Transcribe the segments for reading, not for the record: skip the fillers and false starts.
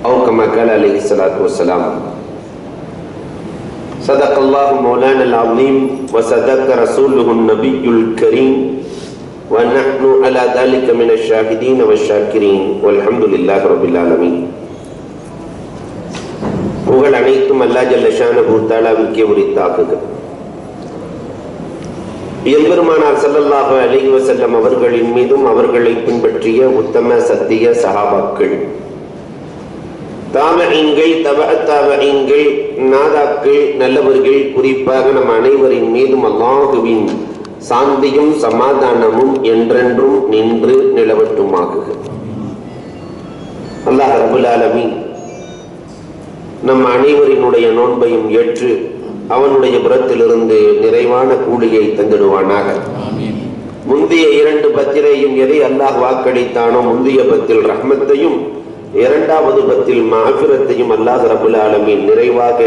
أو كما قال عليه الصلاة والسلام. صدق الله مولانا العظيم وصدق رسوله النبي الكريم ونحن على ذلك من الشاهدين والشاكرين والحمد لله رب العالمين. புகழ் அனைத்தும் அல்லாஹ் ஜல்ல ஷானஹு தஆலாவுக்கே உரித்தாகுக. எம்பெருமானார் ஸல்லல்லாஹு அலைஹி வஸல்லம் அவர்களின் மீதும் அவர்களை பின்பற்றிய உத்தம சத்திய சஹாபாக்கள், தாபஈன்கள், தபஅத்தாபஈன்கள், நாதாக்கள், நல்லவர்கள், குறிப்பாக நம் அனைவரின் மீதும் அல்லாஹுவின் சாந்தியும் சமாதானமும் என்றென்றும் நின்று நிலவட்டுமாகுக. அல்லாஹ் ரப்பல் ஆலமீன் நம் அனைவரினுடைய நோன்பையும் ஏற்று அவனுடைய புறத்திலிருந்து நிறைவான கூலியை தந்திடுவானாக. முந்தைய 2 பத்திரையும் எதை அல்லாஹ் வாக்களித்தானோ முந்தைய பத்தில் ரஹ்மத்தையும் இரண்டாவது பத்தில் மஃபிரத்தையும் அல்லாஹ் ரப்பல் ஆலமீன் நிறைவாக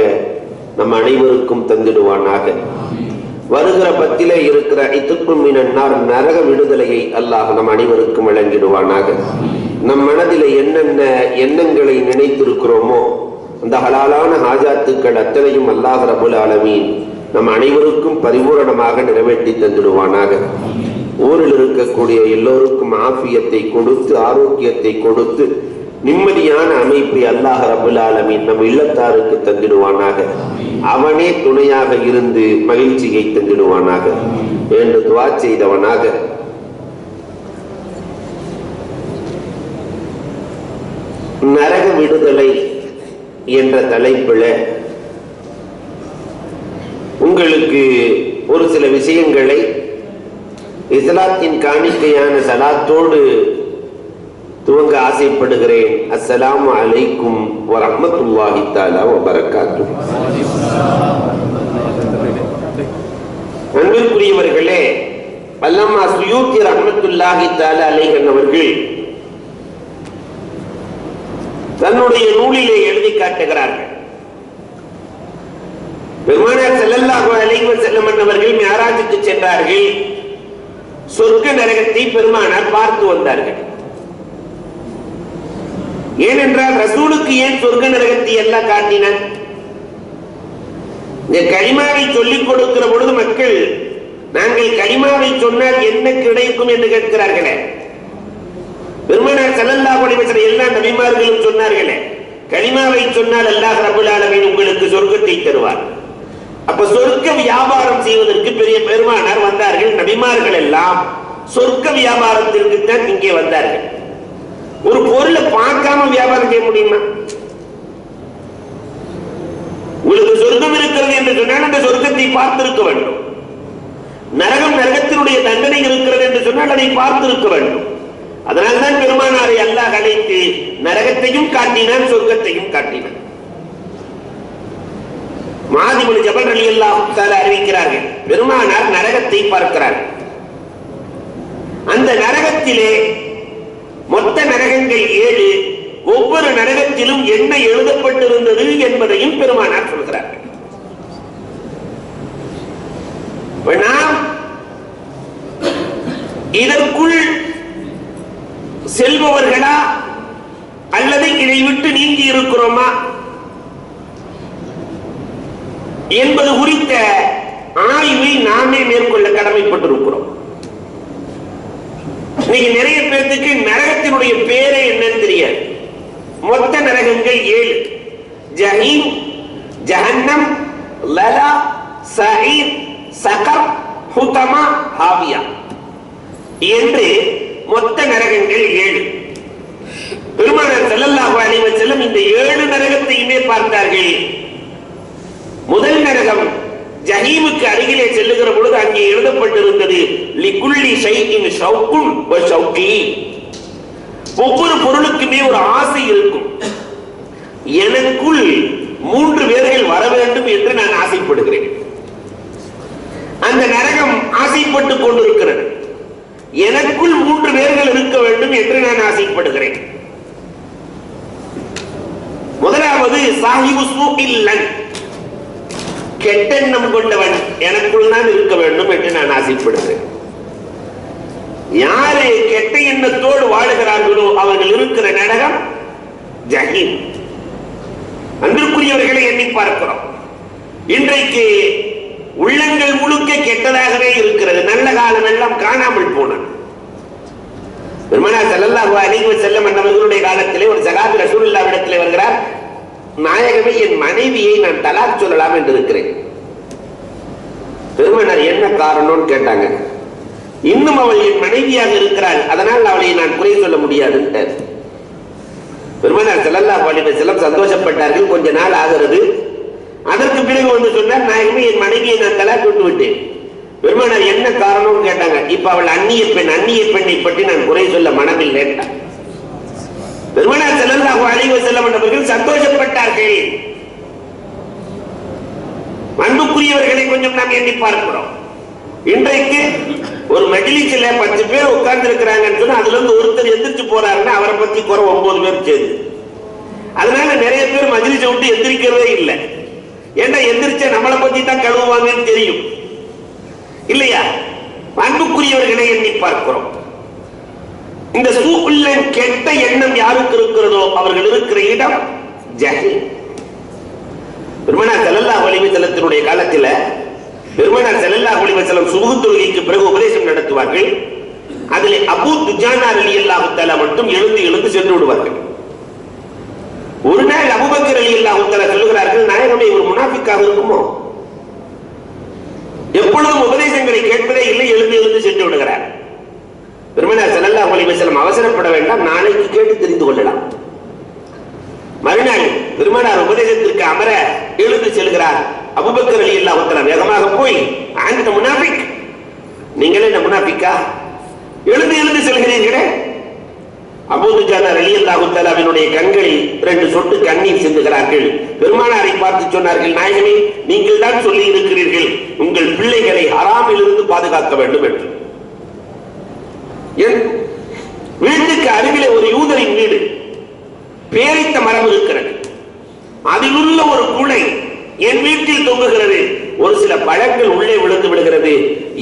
நம் அனைவருக்கும் தந்திடுவானாக. வருகிற பத்திலே இருக்கிற இத்துக்கும் மினன்னார் நரக விடுதலையை அல்லாஹ் நம் அனைவருக்கும் வழங்கிடுவானாக. நம் மனதிலே என்னென்ன எண்ணங்களை நினைத்திருக்கிறோமோ அந்த ஹலாலான ஹாஜாத்துக்கள் அத்தனையும் அல்லாஹ் ரப்பல் ஆலமீன் நம் அனைவருக்கும் பரிபூரணமாக நிறைவேற்றி தந்திடுவானாக. ஊரில் இருக்கக்கூடிய எல்லோருக்கும் ஆஃபியத்தை கொடுத்து ஆரோக்கியத்தை கொடுத்து நிம்மதியான அமைப்பை அல்லாஹ் ரப்பல் ஆலமீன் நம் இல்லத்தாருக்கு தந்திடுவானாக. அவனே துணையாக இருந்து மகிழ்ச்சியை தந்திடுவானாக என்று துஆ செய்தவனாக நரக விடுதலை என்ற தலைப்பில் உங்களுக்கு ஒரு சில விஷயங்களை இஸ்லாத்தின் காணிக்கையான சலாத்தோடு துவங்க ஆசைப்படுகிறேன். அஸ்ஸலாமு அலைக்கும் வரஹ்மத்துல்லாஹி தஆலா வபரகாத்துஹு. அன்பிற்குரியவர்களே, அல்லாமா சுயூத்தி ரஹ்மத்துல்லாஹி தஆலா அலைஹி அவர்கள் தன்னுடைய நூலிலே எழுதி காட்டுகிறார்கள். பெருமானார் ஸல்லல்லாஹு அலைஹி வஸல்லம் அவர்கள் மிஅராஜுக்கு சென்றார்கள். சொர்க்க நரகத்தை பெருமானார் பார்த்து வந்தார்கள். ஏனென்றால் ரசூலுக்கு ஏன் சொர்க்க நரகத்தை எல்லாம் காட்டினார்? இந்த கலிமாவை சொல்லிக் கொடுக்கிற பொழுது மக்கள் நாங்கள் கலிமாவை சொன்னால் என்ன கிடைக்கும் என்று கேட்கிறார்களே. பெருமானார் ஸல்லல்லாஹு அலைஹி வஸல்லம் எல்லா நபிமார்களும் சொன்னார்களே, கலிமாவை சொன்னால் அல்லாஹ் ரப்பல் ஆலமீன் உங்களுக்கு சொர்க்கத்தை தருவார். அப்ப சொர்க்க வியாபாரம் செய்வதற்கு பெரிய பெருமானார் வந்தார்கள். நபிமார்கள் எல்லாம் சொர்க்க வியாபாரத்திற்கு தான் இங்கே வந்தார்கள். ஒரு பொருளை பார்க்காம வியாபாரம் செய்ய முடியுமா? உங்களுக்கு சொர்க்கம் இருக்கிறது என்று சொன்னால் அந்த சொர்க்கத்தை பார்த்திருக்க வேண்டும். நரகம், நரகத்தினுடைய தண்டனை இருக்கிறது என்று சொன்னால் அதை பார்த்திருக்க வேண்டும். அதனால்தான் பெருமானாரை அல்லாஹ் அழைத்து நரகத்தையும் காட்டினான், சொர்க்கத்தையும் காட்டினான். முஆத் இப்னு ஜபல் ரலியல்லாஹு தஆலா அறிவிக்கிறார்கள், பெருமானார் நரகத்தை பார்க்கிறார்கள். அந்த நரகத்திலே மொத்த நரகங்கள் 7, ஒவ்வொரு நரகத்திலும் என்ன எழுதப்பட்டிருந்தது என்பதையும் பெருமானார் சொல்கிறார்கள். நாம் இதற்குள் செல்பவர்களா அல்லது இதை விட்டு நீங்கி இருக்கிறோமா என்பது குறித்த ஆய்வை நாமே மேற்கொள்ள கடமைப்பட்டிருக்கிறோம். இன்னைக்கு நிறைய பேருக்கு நரகத்தினுடைய பேரே என்னன்னு தெரியாது. மொத்த நரகங்கள் 7: ஜஹீம், ஜஹன்னம், லலா, சஈர், சகர், ஹுதமா, ஹாவியா என்று மொத்த நரகங்கள் 7. பெருமானார் ஸல்லல்லாஹு அலைஹி வஸல்லம் இந்த 7 நரகத்தையுமே பார்த்தார்கள். முதல் நரகம் ஜஹீமுக்கு அருகிலே செல்லுகிற பொழுது அங்கே எழுதப்பட்டிருந்தது, லிகுல்லி ஷைஇன் ஷௌகுன் வ ஷௌகி. ஒவ்வொரு பொருளுக்குமே ஒரு ஆசை இருக்கும். எனக்குள் 3 பேர்கள் வர வேண்டும் என்று நான் ஆசைப்படுகிறேன். அந்த நரகம் ஆசைப்பட்டுக் கொண்டிருக்கிறது. எனக்குள் 3 பேர்கள் இருக்க வேண்டும் என்று நான் ஆசைப்படுகிறேன். முதலாவது சாஹிபு சூஇல்லன், கெட்டெண்ணம் கொண்டவன் எனக்குள் தான் இருக்க வேண்டும் என்று நான் ஆசைப்படுகிறேன். யாரு கெட்ட எண்ணத்தோடு வாழுகிறார்களோ அவர்கள் இருக்கிற நரகம் ஜஹீம். பார்க்கிறோம். இன்றைக்கு உள்ளங்கள் முழுக்க கெட்டதாகவே இருக்கிறது. நல்ல காலம் எல்லாம் காணாமல் போனது. பெருமானார் ஸல்லல்லாஹு அலைஹி வஸல்லம் அவர்களுடைய காலத்திலே ஒரு சஹாபி ரசூலுல்லாஹ்விடத்திலே வருகிறார். நாயகமே, என் மனைவியை நான் தலாக் சொல்லலாம் என்று இருக்கிறேன். பெருமானார் என்ன காரணம்னு கேட்டாங்க. இன்னும் அவள் என் மனைவியாக இருக்கிறாள், அதனால் அவளை நான் குறை சொல்ல முடியாது. பெருமானார் ஸல்லல்லாஹு அலைஹி வஸல்லம் சந்தோஷப்பட்டார்கள். கொஞ்ச நாள் ஆகிறது. அதற்கு பிறகு வந்து சொன்னார், நாயகமே, என் மனைவியை நான் தலாக் விட்டு விட்டேன். பெருமானார் என்ன காரணம்னு கேட்டாங்க. இப்ப அவள் அந்நிய பெண்ணை பற்றி நான் குறை சொல்ல மனமில்லை. பெருமானார் ஸல்லல்லாஹு அலைஹி வஸல்லம் அவர்கள் சந்தோஷப்பட்டார்கள். அன்புக்குரியவர்களை கொஞ்சம் நாம் எண்ணி பார்க்கிறோம். இன்றைக்கு ஒரு மஜ்லிஸ்ல 10 பேர் உட்கார்ந்து இருக்கிறாங்கன்னு சொன்னா அதுல இருந்து ஒருத்தர் எந்திரிச்சு போறாருன்னா அவரை பத்தி குறை 9 பேர் சேர்ந்து. அதனால நிறைய பேர் மஜ்லிஸை விட்டு எந்திரிக்கிறதே இல்லை. ஏன்னா எந்திரிச்சா நம்மளை பத்தி தான் கழுவுவாங்கன்னு தெரியும் இல்லையா? அன்புக்குரியவர்களை எண்ணி பார்க்கிறோம். இந்த சூக்குள்ள கெட்ட எண்ணம் யாருக்கு இருக்கிறதோ அவர்கள் இருக்கிற இடம் ஜஹீம். பெருமானார் ஸல்லல்லாஹு அலைஹி வஸல்லத்தினுடைய காலத்தில் பெருமானார் ஸல்லல்லாஹு அலைஹி வஸல்லம் சுபஹ் தொழுகைக்கு பிறகு உபதேசம் நடத்துவார்கள். அதில் அபூ துஜானா ரலியல்லாஹு தஆலா மட்டும் எழுந்து சென்று விடுவார்கள். ஒரு நாள் அபூபக்கர் ரலியல்லாஹு தஆலா சொல்கிறார்கள், நாயகமே, ஒரு முனாஃபிக்காக இருக்குமோ? எப்பொழுதும் உபதேசங்களை கேட்பதே இல்லை, எழுந்து சென்று விடுகிறார். பெருமானார் ஸல்லல்லாஹு அலைஹி வஸல்லம் அவசரப்பட வேண்டாம், நாளைக்கு கேட்டு தெரிந்து கொள்ளலாம். மறுநாள் பெருமானார் உபதேசத்திற்கு அமர எழுந்து செல்கிறார். அபூபக்கர் ரலியல்லாஹு தஆலா வேகமாக போய், அந்த முனாஃபிக், நீங்களே இந்த முனாஃபிக்கா? எழுந்து செல்கிறீர்களே? அபூ துஜானா ரலியல்லாஹு தஆலாவினுடைய கண்களில் 2 சொட்டு கண்ணீர் சிந்துகிறார்கள். பெருமானாரை பார்த்து சொன்னார்கள், நாயகமே, நீங்கள் தான் சொல்லி இருக்கிறீர்கள் உங்கள் பிள்ளைகளை ஹராமில் இருந்து பாதுகாக்க வேண்டும் என்று. வீட்டுக்கு அருகிலே ஒரு யூதரின் வீடு, பேரித்த மரம் இருக்கிறது. அதில் உள்ள ஒரு குலை என் வீட்டில் தொங்குகிறது. ஒரு சில பழங்கள் உள்ளே விழுந்து விடுகிறது.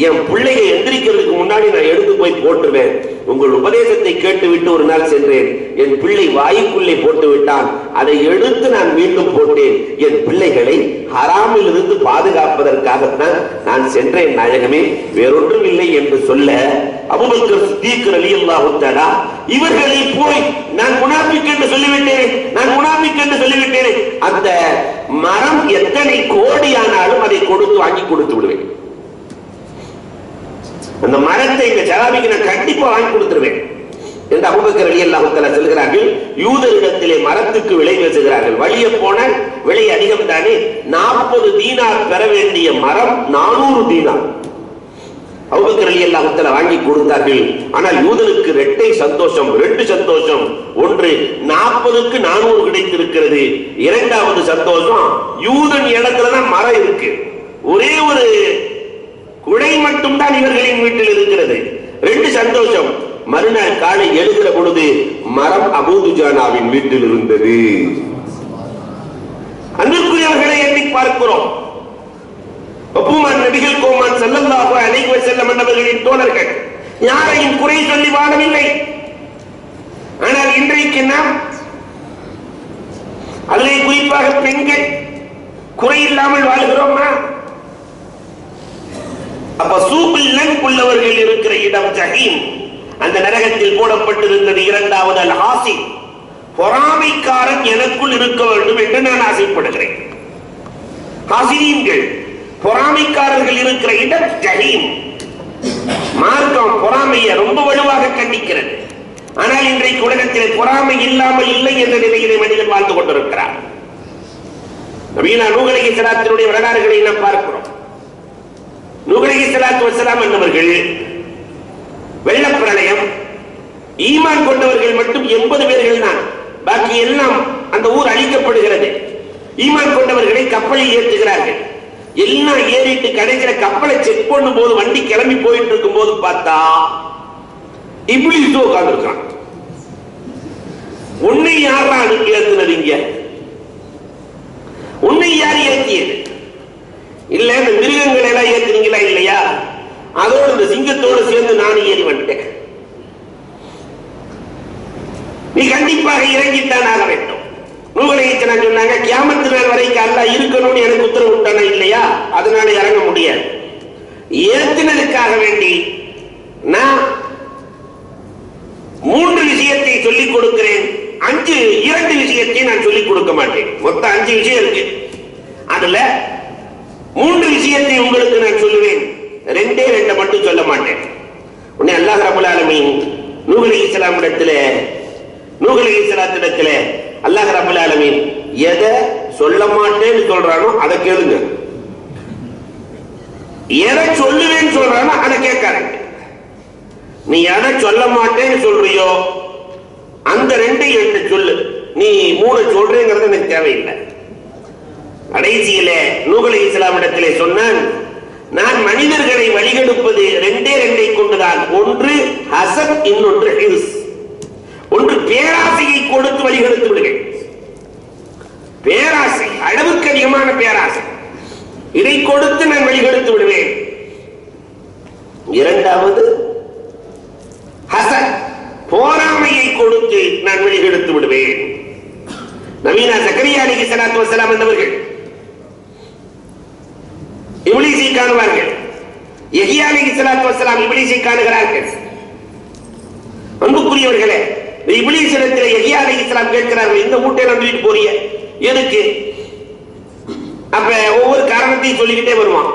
என் பிள்ளையை எந்திரிக்கிறதுக்கு முன்னாடி நான் எடுத்து போய் போட்டுருவேன். உங்கள் உபதேசத்தை கேட்டுவிட்டு ஒரு நாள் சென்றேன். என் பிள்ளை வாய்க்குள்ளே போட்டு விட்டான். அதை எடுத்து நான் மீண்டும் போட்டேன். என் பிள்ளைகளை ஹராமில் இருந்து பாதுகாப்பதற்காகத்தான் நான் சென்றேன் நாயகமே, வேறொன்றும் இல்லை என்று சொல்ல, அபூபக்கர் சித்தீக் ரலியல்லாஹு தஆலா இவர்களை போய் நான் முனாஃபிக் என்று சொல்லிவிட்டேன், அந்த மரம் எத்தனை கோடியானாலும் அதை கொடுத்து வாங்கி கொடுத்து விடுவேன். அந்த மரத்தை இந்த சஹாபிக்கு நான் கண்டிப்பா வாங்கி கொடுத்துருவேன் என்று அபூபக்கர் ரலியல்லாஹு தஆலா சொல்கிறார்கள். யூதரிடத்திலே மரத்துக்கு விலை பேசுகிறார்கள். வழிய போன விலை அதிகம் தானே. 40 தீனார் பெற வேண்டிய மரம் 400 தீனார். அபூபக்கர் ரலியல்லாஹு தஆலா வாங்கி கொடுத்தார்கள். ஆனால் யூதனுக்கு 2 சந்தோஷம். ஒன்று, 40க்கு 400 கிடைத்திருக்கிறது. இரண்டாவது சந்தோஷம், யூதன் இடத்துலதான் மரம் இருக்கு. ஒரே ஒரு குடை மட்டும் தான் இவர்களின் வீட்டில் இருக்கிறது. 2 சந்தோஷம். மறுநாள் காலை எழுகிற பொழுது மரம் அபூ துஜானாவின் வீட்டில் இருந்தது. அன்பிற்குரியவர்களை எண்ணி பார்க்கிறோம். நபிகள் கோமான் ஸல்லல்லாஹு அலைஹி வஸல்லம் அவர்களின் தோழர்கள் யாரையும் குறை சொல்லி வாழவில்லை. ஆனால் இன்றைக்கு நாம், அதிலே குறிப்பாக பெண்கள், குறை இல்லாமல் வாழ்கிறோமா? அப்ப சூபில்லன் உள்ளவர்கள் இருக்கிற இடம் ஜஹீம். அந்த நரகத்தில் போடப்பட்டிருந்தது 2வது அல் ஹாசித், பொறாமைக்காரன் எனக்குள் இருக்க வேண்டும் என்று நான் ஆசைப்படுகிறேன். ஹாசிதீன்கள், பொறாமைக்காரர்கள் இருக்கிற இடம் ஜஹீம். மார்க்கம் பொறாமையை ரொம்ப வலுவாக கண்டிக்கிறது. ஆனால் இன்றைக்கு உலகத்தில் பொறாமை இல்லாமல் இல்லை என்ற நிலையிலே மனிதன் வாழ்ந்து கொண்டிருக்கிறார். நபீனா நூஹ் அலைஹிஸ்ஸலாத்தினுடைய வரலாறுகளை நாம் பார்க்கிறோம். நூஹ் அலைஹிஸ்ஸலாத்து வஸ்ஸலாம் என்பவர்கள் வெள்ளப்பிரளயம், ஈமான் கொண்டவர்கள் மட்டும் 80 பேர்கள் தான். பாக்கி எல்லாம் அந்த ஊர் அழிக்கப்படுகிறது. ஈமான் கொண்டவர்களை கப்பலில் ஏற்றுகிறார்கள். எல்லாம் ஏறிட்டு கடைசில கப்பலை செக் பண்ணும் போது, வண்டி கிளம்பி போயிட்டு இருக்கும் போது பார்த்தா இப்லீஸ் உட்கார்ந்து இருக்கான். உன்னை யாரா ஏத்துனது? இங்க உன்னை யார் ஏற்றியது? இல்ல இந்த மிருகங்களை எல்லாம் ஏத்துனீங்களா இல்லையா? அதோடு இந்த சிங்கத்தோடு சேர்ந்து நானும் ஏறி வந்துட்டேன். நீ கண்டிப்பாக இறங்கித்தான் ஆக வேண்டும். நூஹ் அலைஹிஸ்ஸலாம் நான் சொன்னாங்க, கியாமத்து நாள் வரைக்கும் அல்லாஹ் இருக்கணும்னு எனக்கு உத்தரவு விட்டானா இல்லையா, அதனால இறங்க முடியாது. ஏத்தினதுக்காக வேண்டி நான் 3 விஷயத்தை சொல்லிக் கொடுக்கிறேன், 2 விஷயத்தை நான் சொல்லிக் கொடுக்க மாட்டேன். மொத்தம் 5 விஷயம் இருக்கு. அதுல 3 விஷயத்தை உங்களுக்கு நான் சொல்லுவேன், 2 மட்டும் சொல்ல மாட்டேன். உடனே அல்லாஹ் ரப்பல் ஆலமீன் நூஹ் அலைஹிஸ்ஸலாத்திடத்திலே அல்லாஹ் ரப்பல் ஆலமீன் எதை சொல்ல மாட்டேன்னு சொல்றானோ அதை கேளுங்க, எதை சொல்லுவேன்னு சொல்றானோ அதை கேட்காதீங்க. நீ எதை சொல்ல மாட்டேன்னு சொல்றியோ அந்த 2 சொல்லு, நீ 3 சொல்றேங்கிறது எனக்கு தேவையில்லை. கடைசியில நூஹ் அலைஹிஸ்ஸலாமிடத்திலே சொன்னான், நான் மனிதர்களை வழிகெடுப்பது 2 கொண்டுதான். ஒன்று ஹசத், இன்னொன்று ஹிர்ஸ். ஒன்று பேராசையை கொடுத்து வழிகெடுத்து விடுவேன். பேராசை, அளவுக்கு அதிகமான பேராசை, இதை கொடுத்து நான் வழிகெடுத்து விடுவேன். 2வது ஹசத், போராமையை கொடுத்து நான் வழிகெடுத்து விடுவேன். நபீனா ஜக்கரியா அலைஹிஸ்ஸலாத்து வஸ்ஸலாம் என்பவர்கள் இப்லீஸை காணுவார்கள். யஹ்யா அலைஹிஸ்ஸலாத்து வஸ்ஸலாம் இப்லீஸை காணுகிறார்கள். அன்புக்குரியவர்களே, இப்லீஸ் இடத்தில் யஹ்யா அலைஹிஸ்ஸலாம் கேட்கிறார்கள், இந்த மூட்டையை நம்பிட்டு போறிய எதுக்கு? அப்ப ஒவ்வொரு காரணத்தையும் சொல்லிக்கிட்டே வருவான்.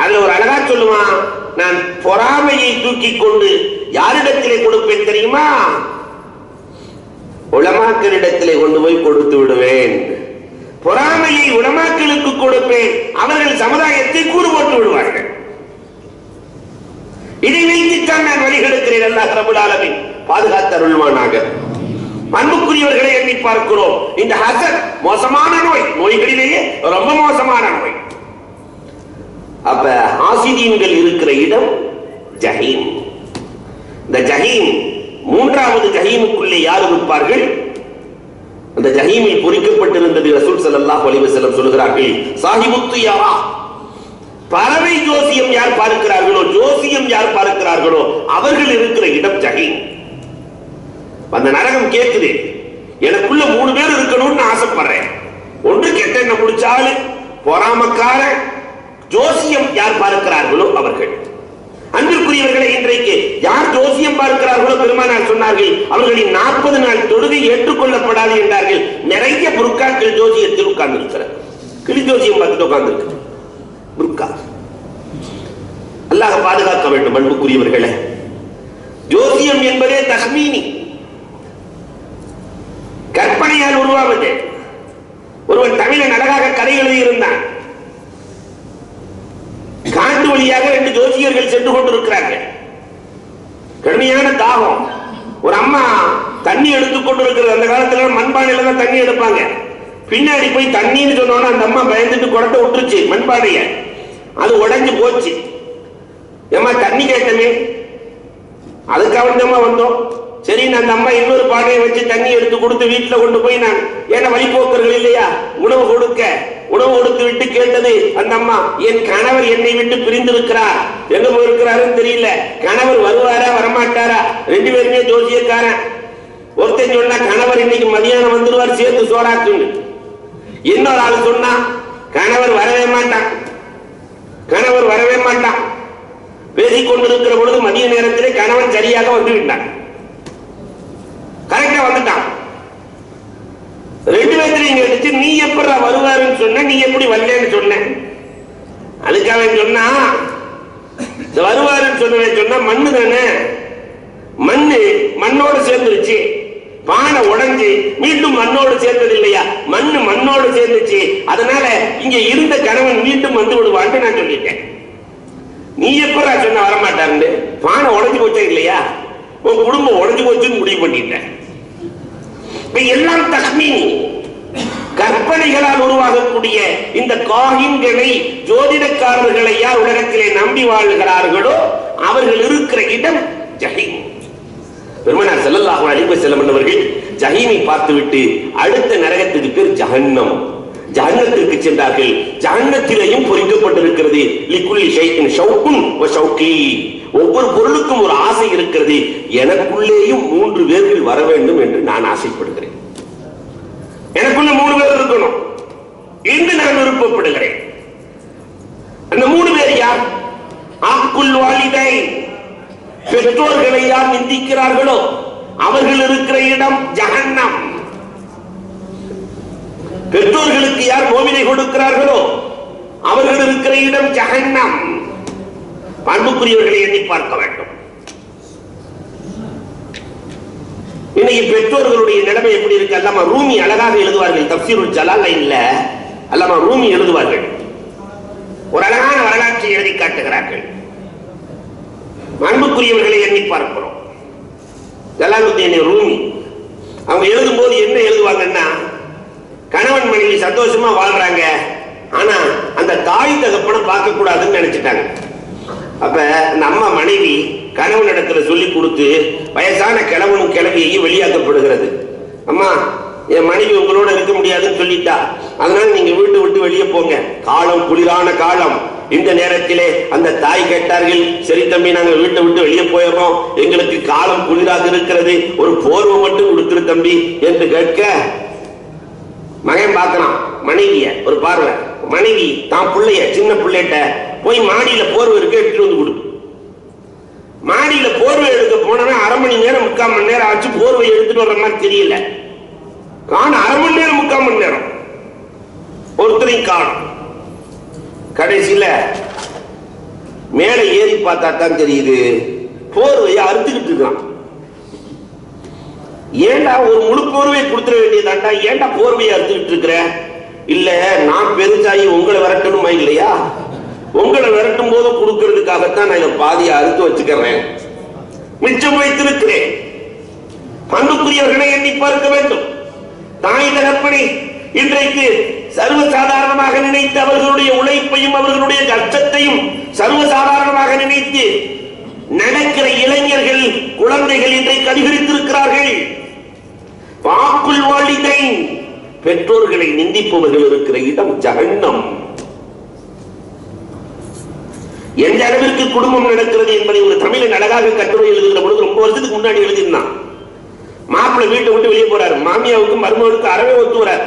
அதுல ஒரு அழகா சொல்லுவான், நான் பொறாமையை தூக்கி கொண்டு யாரிடத்திலே கொடுப்பேன் தெரியுமா? உலமாக்களிடத்திலே கொண்டு போய் கொடுத்து விடுவேன். பொறாமையை உலமாக்களுக்கு கொடுப்பேன், அவர்கள் சமுதாயத்தை கூறு போட்டு விடுவார்கள். இதை வைத்துத்தான் நான் வழிகெடுக்கிறேன். அல்லாஹ் ரப்பல் ஆலமீன் பாதுகாத்தருள்வானாக. அன்புக்குரியவர்களை எண்ணி பார்க்கிறோம், இந்த ஹசத் மோசமான நோய், நோய்களிலேயே ரொம்ப மோசமான நோய். அப்ப ஹாசிதீன்கள் இருக்கிற இடம் ஜஹீம். இந்த ஜஹீம், 3வது ஜஹீமுக்குள்ளே யார் இருப்பார்கள்? அந்த ஜஹீமில் பொறிக்கப்பட்டிருந்தது. ரசூல் ஸல்லல்லாஹு அலைஹி வஸல்லம் சொல்கிறார்கள், சாஹிபுத்து யரா, பறவை ஜோசியம் யார் பார்க்கிறார்களோ, ஜோசியம் யார் பார்க்கிறார்களோ அவர்கள் இருக்கிற இடம் ஜஹீம். அந்த நரகம் கேட்குது, எனக்குள்ள 3 பேர் இருக்கணும்னு ஆசைப்படுறேன். ஒன்று கெட்ட எண்ணம் முடிச்சாலு, பொறாமக்கார, ஜோசியம் யார் பார்க்கிறார்களோ அவர்கள். அன்பிற்குரியவர்களை, இன்றைக்கு யார் ஜோசியம் பார்க்கிறார்களோ பெருமானார் சொன்னார்கள், அவர்களின் 40 நாள் தொழுகை ஏற்றுக்கொள்ளப்படாது என்றார்கள். நிறைய புர்காக்கள் ஜோசியத்தில் உட்கார்ந்து இருக்கிறார். கிளி ஜோசியம் பார்த்துட்டு உட்கார்ந்து இருக்கு புர்கா. அல்லாஹ் பாதுகாக்க வேண்டும். அன்புக்குரியவர்களே, ஜோசியம் என்பதே தஹ்மீனி, கற்பனையால் உருவாவது. ஒருவன் தமிழன் அழகாக கதை எழுதியிருந்தான். காட்டு வழியாக 2 ஜோசியர்கள் சென்று கொண்டிருக்கிறார்கள். கடுமையான தாகம். ஒரு அம்மா தண்ணி எடுத்துக் கொண்டிருக்கிறது. அந்த காலத்துல மண்பானையில தான் தண்ணி எடுப்பாங்க. பின்னாடி போய் தண்ணின்னு சொன்னோன்னா அந்த அம்மா பயந்துட்டு குடத்தை விட்டுருச்சு மண்பானைய. அது உடைஞ்சு போச்சு. ஏமா தண்ணி கேட்டமே, அதுக்காக வந்தோம். சரி, அந்த அம்மா இன்னொரு பானையை வச்சு தண்ணி எடுத்து கொடுத்து வீட்டுல கொண்டு போய், நான் ஏன்னா வழிபோக்கர்கள் இல்லையா, உணவு கொடுத்து விட்டு கேட்டது அந்த அம்மா, என் கணவர் என்னை விட்டு பிரிந்திருக்கிறார், எங்க போயிருக்கிறாருன்னு தெரியல, கணவர் வருவாரா வரமாட்டாரா? 2 பேருமே ஜோசியக்காரன். ஒருத்தன் சொன்னா கணவர் இன்னைக்கு மதியானம் வந்துருவார் சேர்த்து சோறாக்குன்னு. இன்னொரு ஆள் சொன்னா கணவர் வரவே மாட்டான். பேசிக் கொண்டிருக்கிற பொழுது மதிய நேரத்திலே கணவன் சரியாக வந்து விட்டான். கரெக்டா வந்துட்டான். 2 பேர்த்தையும் கேட்டுச்சு, நீ எப்படா வருவாருன்னு சொன்ன, நீ எப்படி வரலன்னு சொன்ன? அதுக்காக சொன்னா, வருவாருன்னு சொன்னா மண்ணு தானே, மண்ணோடு சேர்ந்துருச்சு. பானை உடைஞ்சு மீண்டும் மண்ணோடு சேர்ந்தது இல்லையா, மண்ணோடு சேர்ந்துச்சு. அதனால இங்க இருந்த கணவன் மீண்டும் வந்து விடுவான்னு நான் சொல்லிட்டேன். நீ எப்படா சொன்ன வரமாட்டாருன்னு? பானை உடைஞ்சு போச்சா இல்லையா, உன் குடும்பம் உடைஞ்சு போச்சுன்னு முடிவு பண்ணிட்டேன். எல்லாம் தஹ்மீனி, கற்பனைகளால் உருவாகக்கூடிய இந்த காஹின்களை, ஜோதிடக்காரர்களை யார் உலகத்திலே நம்பி வாழ்கிறார்களோ அவர்கள் இருக்கிற இடம் ஜஹீம். பெருமானார் ஸல்லல்லாஹு அலைஹி வஸல்லம் அவர்கள் ஜஹீமை பார்த்துவிட்டு அடுத்த நரகத்துக்கு பேர் ஜஹன்னம். ஜஹன்னத்திற்கு சென்றார்கள். ஜஹன்னத்திலேயும் பொறிக்கப்பட்டிருக்கிறது, லிக்குல்லி ஷைஇன் ஷௌகுன் வ ஷௌகி, ஒவ்வொரு பொருளுக்கும் ஒரு ஆசை இருக்கிறது. எனக்குள்ளேயும் 3 பேர்கள் வர வேண்டும் என்று நான் ஆசைப்படுகிறேன். எனக்குள்ள 3 பேர் விருப்பப்படுகிறேன். அந்த 3 பேர் யார்? ஆக்குல் வாலிதை, பெற்றோர்களை யார் நிந்திக்கிறார்களோ அவர்கள் இருக்கிற இடம் ஜஹன்னம். பெற்றோர்களுக்கு யார் நோவினை கொடுக்கிறார்களோ அவர்கள் இருக்கிற இடம் ஜஹன்னம். பண்புக்குரியவர்களை எண்ணி பார்க்க வேண்டும். இன்னைக்கு பெற்றோர்களுடைய நிலைமை எப்படி இருக்கு? அல்லாமா ரூமி அழகாக எழுதுவார்கள். தப்சீருல் ஜலாலைன்ல அல்லாமா ரூமி எழுதுவார்கள். ஒரு அழகான வரலாற்றை எழுதி காட்டுகிறார்கள். அன்புக்குரியவர்களை எண்ணி பார்க்கிறோம். ஜலாலுத்தீன் ரூமி அவங்க எழுதும் போது என்ன எழுதுவாங்கன்னா, கணவன் மனைவி சந்தோஷமா வாழ்றாங்க, ஆனா அந்த தாய் தகப்பனை பார்க்க கூடாதுன்னு நினைச்சிட்டாங்க. அப்ப அந்த அம்மா மனைவி கணவன் இடத்துல சொல்லி கொடுத்து வயசான கிழவனும் கிழவியையும் வெளியாக்கப்படுகிறது. அம்மா, என் மனைவி உங்களோட இருக்க முடியாதுன்னு சொல்லிட்டா, அதனால நீங்க வீட்டு விட்டு வெளியே போங்க. காலம் குளிரான காலம். இந்த நேரத்திலே அந்த தாய் கேட்டார்கள், சரி தம்பி, நாங்க வீட்டை விட்டு வெளியே போயிடுறோம், எங்களுக்கு காலம் குளிராக இருக்கிறது, ஒரு போர்வை மட்டும் கொடுத்துரு தம்பி என்று கேட்க, மகன் பார்க்கிறான் மனைவிய ஒரு பார்வை. மனைவி தான் பிள்ளைய சின்ன பிள்ளைகிட்ட போய் மாடியில போர்வை இருக்க எடுத்துட்டு வந்து கொடு. மாடியில போர்வை எடுக்க போனவன் 1/2 மணி நேரம் 3/4 மணி நேரம் ஆச்சு போர்வை எடுத்துட்டு வர்ற மாதிரி தெரியல. காண 1/2 மணி நேரம் 3/4 மணி நேரம் ஒருத்தரையும் காணும். கடைசியில மேல ஏறி பார்த்தா தான் தெரியுது, போர்வையை அறுத்துக்கிட்டு இருக்கான். ஏண்டா ஒரு முழு போர்வையை கொடுத்துட வேண்டியதாண்டா, ஏண்டா போர்வையை அறுத்துக்கிட்டு இருக்கிற? இல்ல, நான் பெருசாயி உங்களை விரட்டணுமா இல்லையா? உங்களை விரட்டும் போது கொடுக்கறதுக்காகத்தான் நான் இதை பாதியை அறுத்து வச்சுக்கிறேன், மிச்சம் வைத்திருக்கிறேன். பண்புக்குரியவர்களை எண்ணி பார்க்க வேண்டும். தாய் தகப்பனை இன்றைக்கு சர்வசாதாரணமாக நினைத்து அவர்களுடைய உழைப்பையும் அவர்களுடைய கஷ்டத்தையும் சர்வசாதாரணமாக நினைத்து நடக்கிற இளைஞர்கள், குழந்தைகள் இன்றைக்கு அதிகரித்திருக்கிறார்கள். வாக்குல் வாலிதை, பெற்றோர்களை நிந்திப்பவர்கள் இருக்கிற இடம் ஜஹன்னம். எந்த அளவிற்கு குடும்பம் நடக்கிறது என்பதை ஒரு தமிழன் அழகாக கட்டுரை எழுதுகிற பொழுது, ரொம்ப வருஷத்துக்கு முன்னாடி எழுதினான். மாப்பிள்ளை வீட்டை விட்டு வெளியே போறாரு, மாமியாவுக்கு மருமகளுக்கு அறவே ஒத்து வராரு.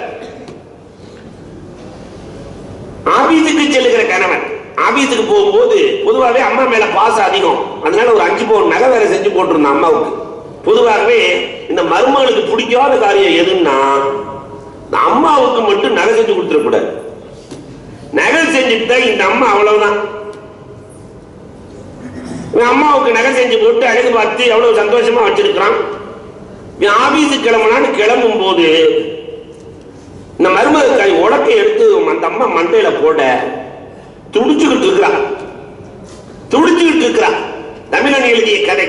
ஆபீஸுக்கு செல்லுகிற கணவன் ஆபீஸுக்கு போகும்போது பொதுவாகவே அம்மா மேல பாசம் அதிகம், அதனால ஒரு 5 பவுன் நகை வேற செஞ்சு போட்டிருந்தான் அம்மாவுக்கு. பொதுவாகவே இந்த மருமகளுக்கு பிடிக்காத காரியம் எதுன்னா, அம்மாவுக்கு மட்டும் நகை செஞ்சு கொடுத்துடக்கூடாது. நகை செஞ்சுட்டா இந்த அம்மா அவ்வளவுதான். அம்மாவுக்கு நகை செஞ்சு போட்டு அழகு பார்த்து எவ்வளவு சந்தோஷமா வச்சிருக்கிறான். ஆபீஸுக்கு கிளம்புனான்னு கிளம்பும் போது இந்த மருமகக்காய் உடக்கை எடுத்து அந்த அம்மா மண்டையில போட துடிச்சுக்கிட்டு இருக்கிறான். தமிழன் எழுதிய கதை.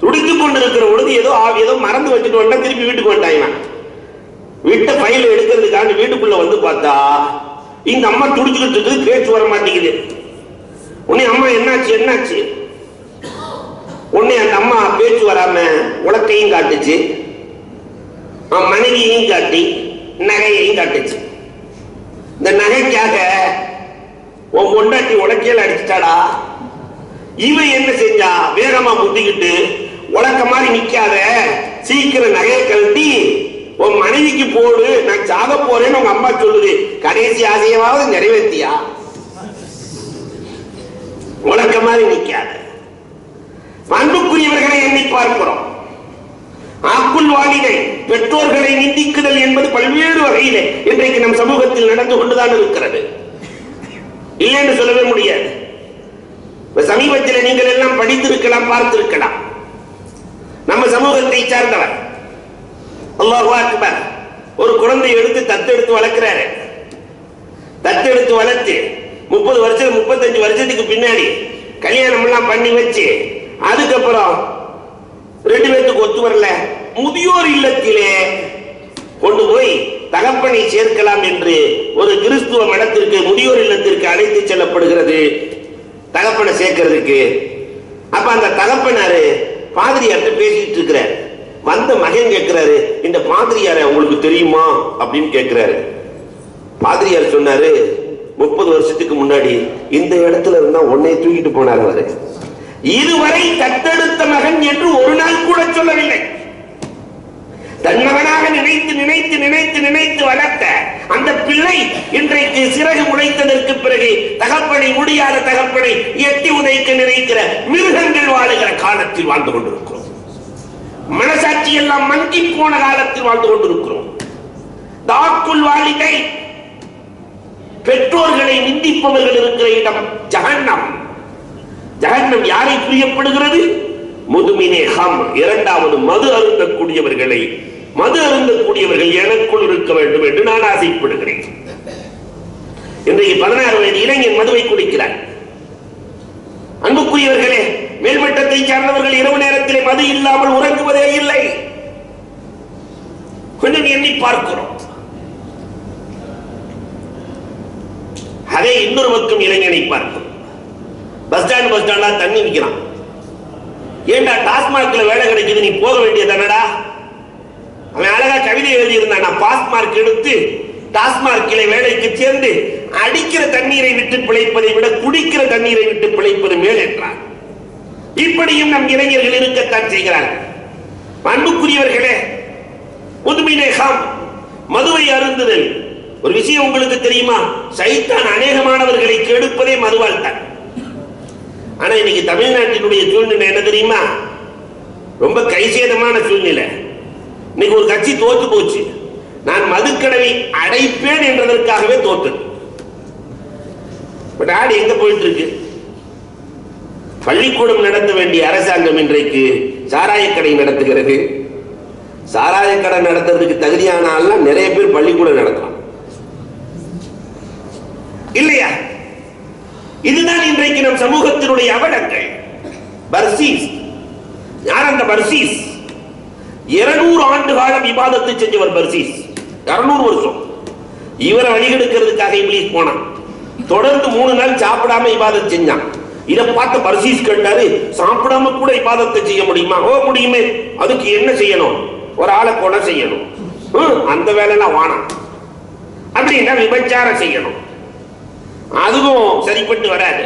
துடித்து கொண்டு இருக்கிற பொழுது ஏதோ மறந்து வச்சுட்டு வந்தா, திருப்பி வீட்டுக்கு வந்துட்டாங்க. வீட்டை ஃபைல் எடுக்கிறதுக்காக வீட்டுக்குள்ள வந்து பார்த்தா இந்த அம்மா துடிச்சுக்கிட்டு இருக்கு, பேச்சு வர மாட்டேங்குது. உடனே அம்மா என்னாச்சு? உடனே அந்த அம்மா பேச்சு வராம உலக்கையும் காட்டுச்சு, மனைவியையும் காட்டி நகையையும் காட்டுச்சு. இந்த நகைக்காக உன் பொண்டாட்டி உலக்கையில அடிச்சுட்டாடா. இவன் என்ன செஞ்சா, வேகமா முந்திக்கிட்டு, உலக்க மாதிரி நிக்காத, சீக்கிரம் நகையை கழட்டி உன் மனைவிக்கு போடு, நான் சாக போறேன்னு உங்க அம்மா சொல்லுது. கடைசி ஆசையாவது நிறைவேற்றியா? உலக்க மாதிரி நிக்காத. அன்புக்குரியவர்களை எண்ணி பார்க்கிறோம். ஆக்குல் வாலிதை, பெற்றோர்களை நிந்திக்குதல் என்பது பல்வேறு வகையிலே இன்றைக்கு நம் சமூகத்தில் நடந்து கொண்டுதான் இருக்கிறது. இல்லை என்று சொல்லவே முடியாது. சமீபத்தில் நீங்கள் எல்லாம் படித்திருக்கலாம், பார்த்திருக்கலாம். நம்ம சமூகத்தை சார்ந்தவர் அல்லாஹு அக்பர் ஒரு குழந்தை எடுத்து தத்தெடுத்து வளர்க்கிறாரு. தத்தெடுத்து வளர்த்து 30 வருஷம் 35 வருஷத்துக்கு பின்னாடி கல்யாணம் எல்லாம் பண்ணி வச்சு, அதுக்கப்புறம் 2 பேருக்கு ஒத்து வரல, முதியோர் இல்லத்திலே கொண்டு போய் தகப்பனை சேர்க்கலாம் என்று ஒரு கிறிஸ்துவ மடத்திற்கு, முதியோர் இல்லத்திற்கு அழைத்து செல்லப்படுகிறது தகப்பனை சேர்க்கிறதுக்கு. அப்ப அந்த தகப்பனாரு பாதிரியார்ட்ட பேசிட்டு இருக்கிறார். வந்த மகன் கேட்கிறாரு, இந்த பாதிரியார உங்களுக்கு தெரியுமா அப்படின்னு கேட்கிறாரு. பாதிரியார் சொன்னாரு, 30 வருஷத்துக்கு முன்னாடி இந்த இடத்துல இருந்தா உன்னை தூக்கிட்டு போனார் அவரு. இதுவரை தத்தெடுத்த மகன் என்று ஒரு நாள் கூட சொல்லவில்லை. தன் மகனாக நினைத்து நினைத்து நினைத்து நினைத்து வளர்த்த அந்த பிள்ளை இன்றைக்கு அவனுக்கு சிறகு முளைத்ததற்கு பிறகு தகப்பனை முடியாத தகப்பனை எட்டி உதைக்க நினைக்கிற மிருகங்கள் வாழுகிற காலத்தில் வாழ்ந்து கொண்டிருக்கிறோம். மனசாட்சி எல்லாம் மங்கி போன காலத்தில் வாழ்ந்து கொண்டிருக்கிறோம். தாக்குல் வாலிதை, பெற்றோர்களை நிந்திப்பவர்கள் இருக்கிற இடம் ஜஹன்னம். ஜஹன்னம் யாரை பிரியப்படுகிறது? முதுமினே ஹம், இரண்டாவது மது அருந்தக்கூடியவர்களை. மது அருந்தக்கூடியவர்கள் எனக்குள் இருக்க வேண்டும் என்று நான் ஆசைப்படுகிறேன். இன்றைக்கு 16 வயது இளைஞன் மதுவை குடிக்கிறார். அன்புக்குரியவர்களே, மேல்மட்டத்தை சார்ந்தவர்கள் இரவு நேரத்திலே மது இல்லாமல் உறங்குவதே இல்லை. கொஞ்சம் எண்ணி பார்க்கிறோம். அதே இன்னொரு பக்கம் இளைஞனை பார்க்கும். பஸ் ஸ்டாண்டா தண்ணி விற்கிறான். ஏண்டா டாஸ்மார்க்ல வேலை கிடைக்குது, நீ போக வேண்டியதானடா. அவன் அழகா கவிதை எழுதியிருந்தான். நான் பாஸ் மார்க் எடுத்து டாஸ்மார்க்கிலே வேலைக்கு சேர்ந்து அடிக்கிற தண்ணீரை விட்டு பிழைப்பதை விட குடிக்கிற தண்ணீரை விட்டு பிழைப்பது மேல் என்றார். இப்படியும் நம் இளைஞர்கள் இருக்கத்தான் செய்கிறார்கள். அன்புக்குரியவர்களே, முதுமினே ஹம், மதுவை அருந்துதல். ஒரு விஷயம் உங்களுக்கு தெரியுமா? சைத்தான் அநேகமானவர்களை கெடுப்பதே மதுவால் தான். ஆனா இன்னைக்கு தமிழ்நாட்டினுடைய சூழ்நிலை என்ன தெரியுமா? ரொம்ப கைசேதமான சூழ்நிலை. இன்னைக்கு ஒரு கட்சி தோற்று போச்சு. நான் மதுக்கடவை அடைப்பேன் என்றதற்காகவே தோற்றது. பட் ஆடு எங்க போயிட்டு இருக்கு? பள்ளிக்கூடம் நடத்த வேண்டிய அரசாங்கம் இன்றைக்கு சாராயக்கடை நடத்துகிறது. சாராயக்கடை நடத்துறதுக்கு தகுதியான ஆள்லாம் நிறைய பேர் பள்ளிக்கூடம் நடத்தலாம் இல்லையா? இதுதான் இன்றைக்கு நம் சமூகத்தினுடைய அவலங்கள். பர்சீஸ் யார்? அந்த பர்சீஸ் 200 ஆண்டு காலம் இபாதத்தை செஞ்சவர். பர்சீஸ் 200 வருஷம். இவரை வழிகெடுக்கிறதுக்காக இப்ளீஸ் போனான். தொடர்ந்து 3 நாள் சாப்பிடாம இபாதத் செஞ்சான். இதை பார்த்து பர்சீஸ் கேட்டாரு, சாப்பிடாம கூட இபாதத்தை செய்ய முடியுமா? ஓ முடியுமே. அதுக்கு என்ன செய்யணும்? ஒரு ஆளை கொலை செய்யணும். அந்த வேலைலாம் வானம். அப்படின்னா விபச்சாரம் செய்யணும். அதுவும் சரிப்பட்டு வராது.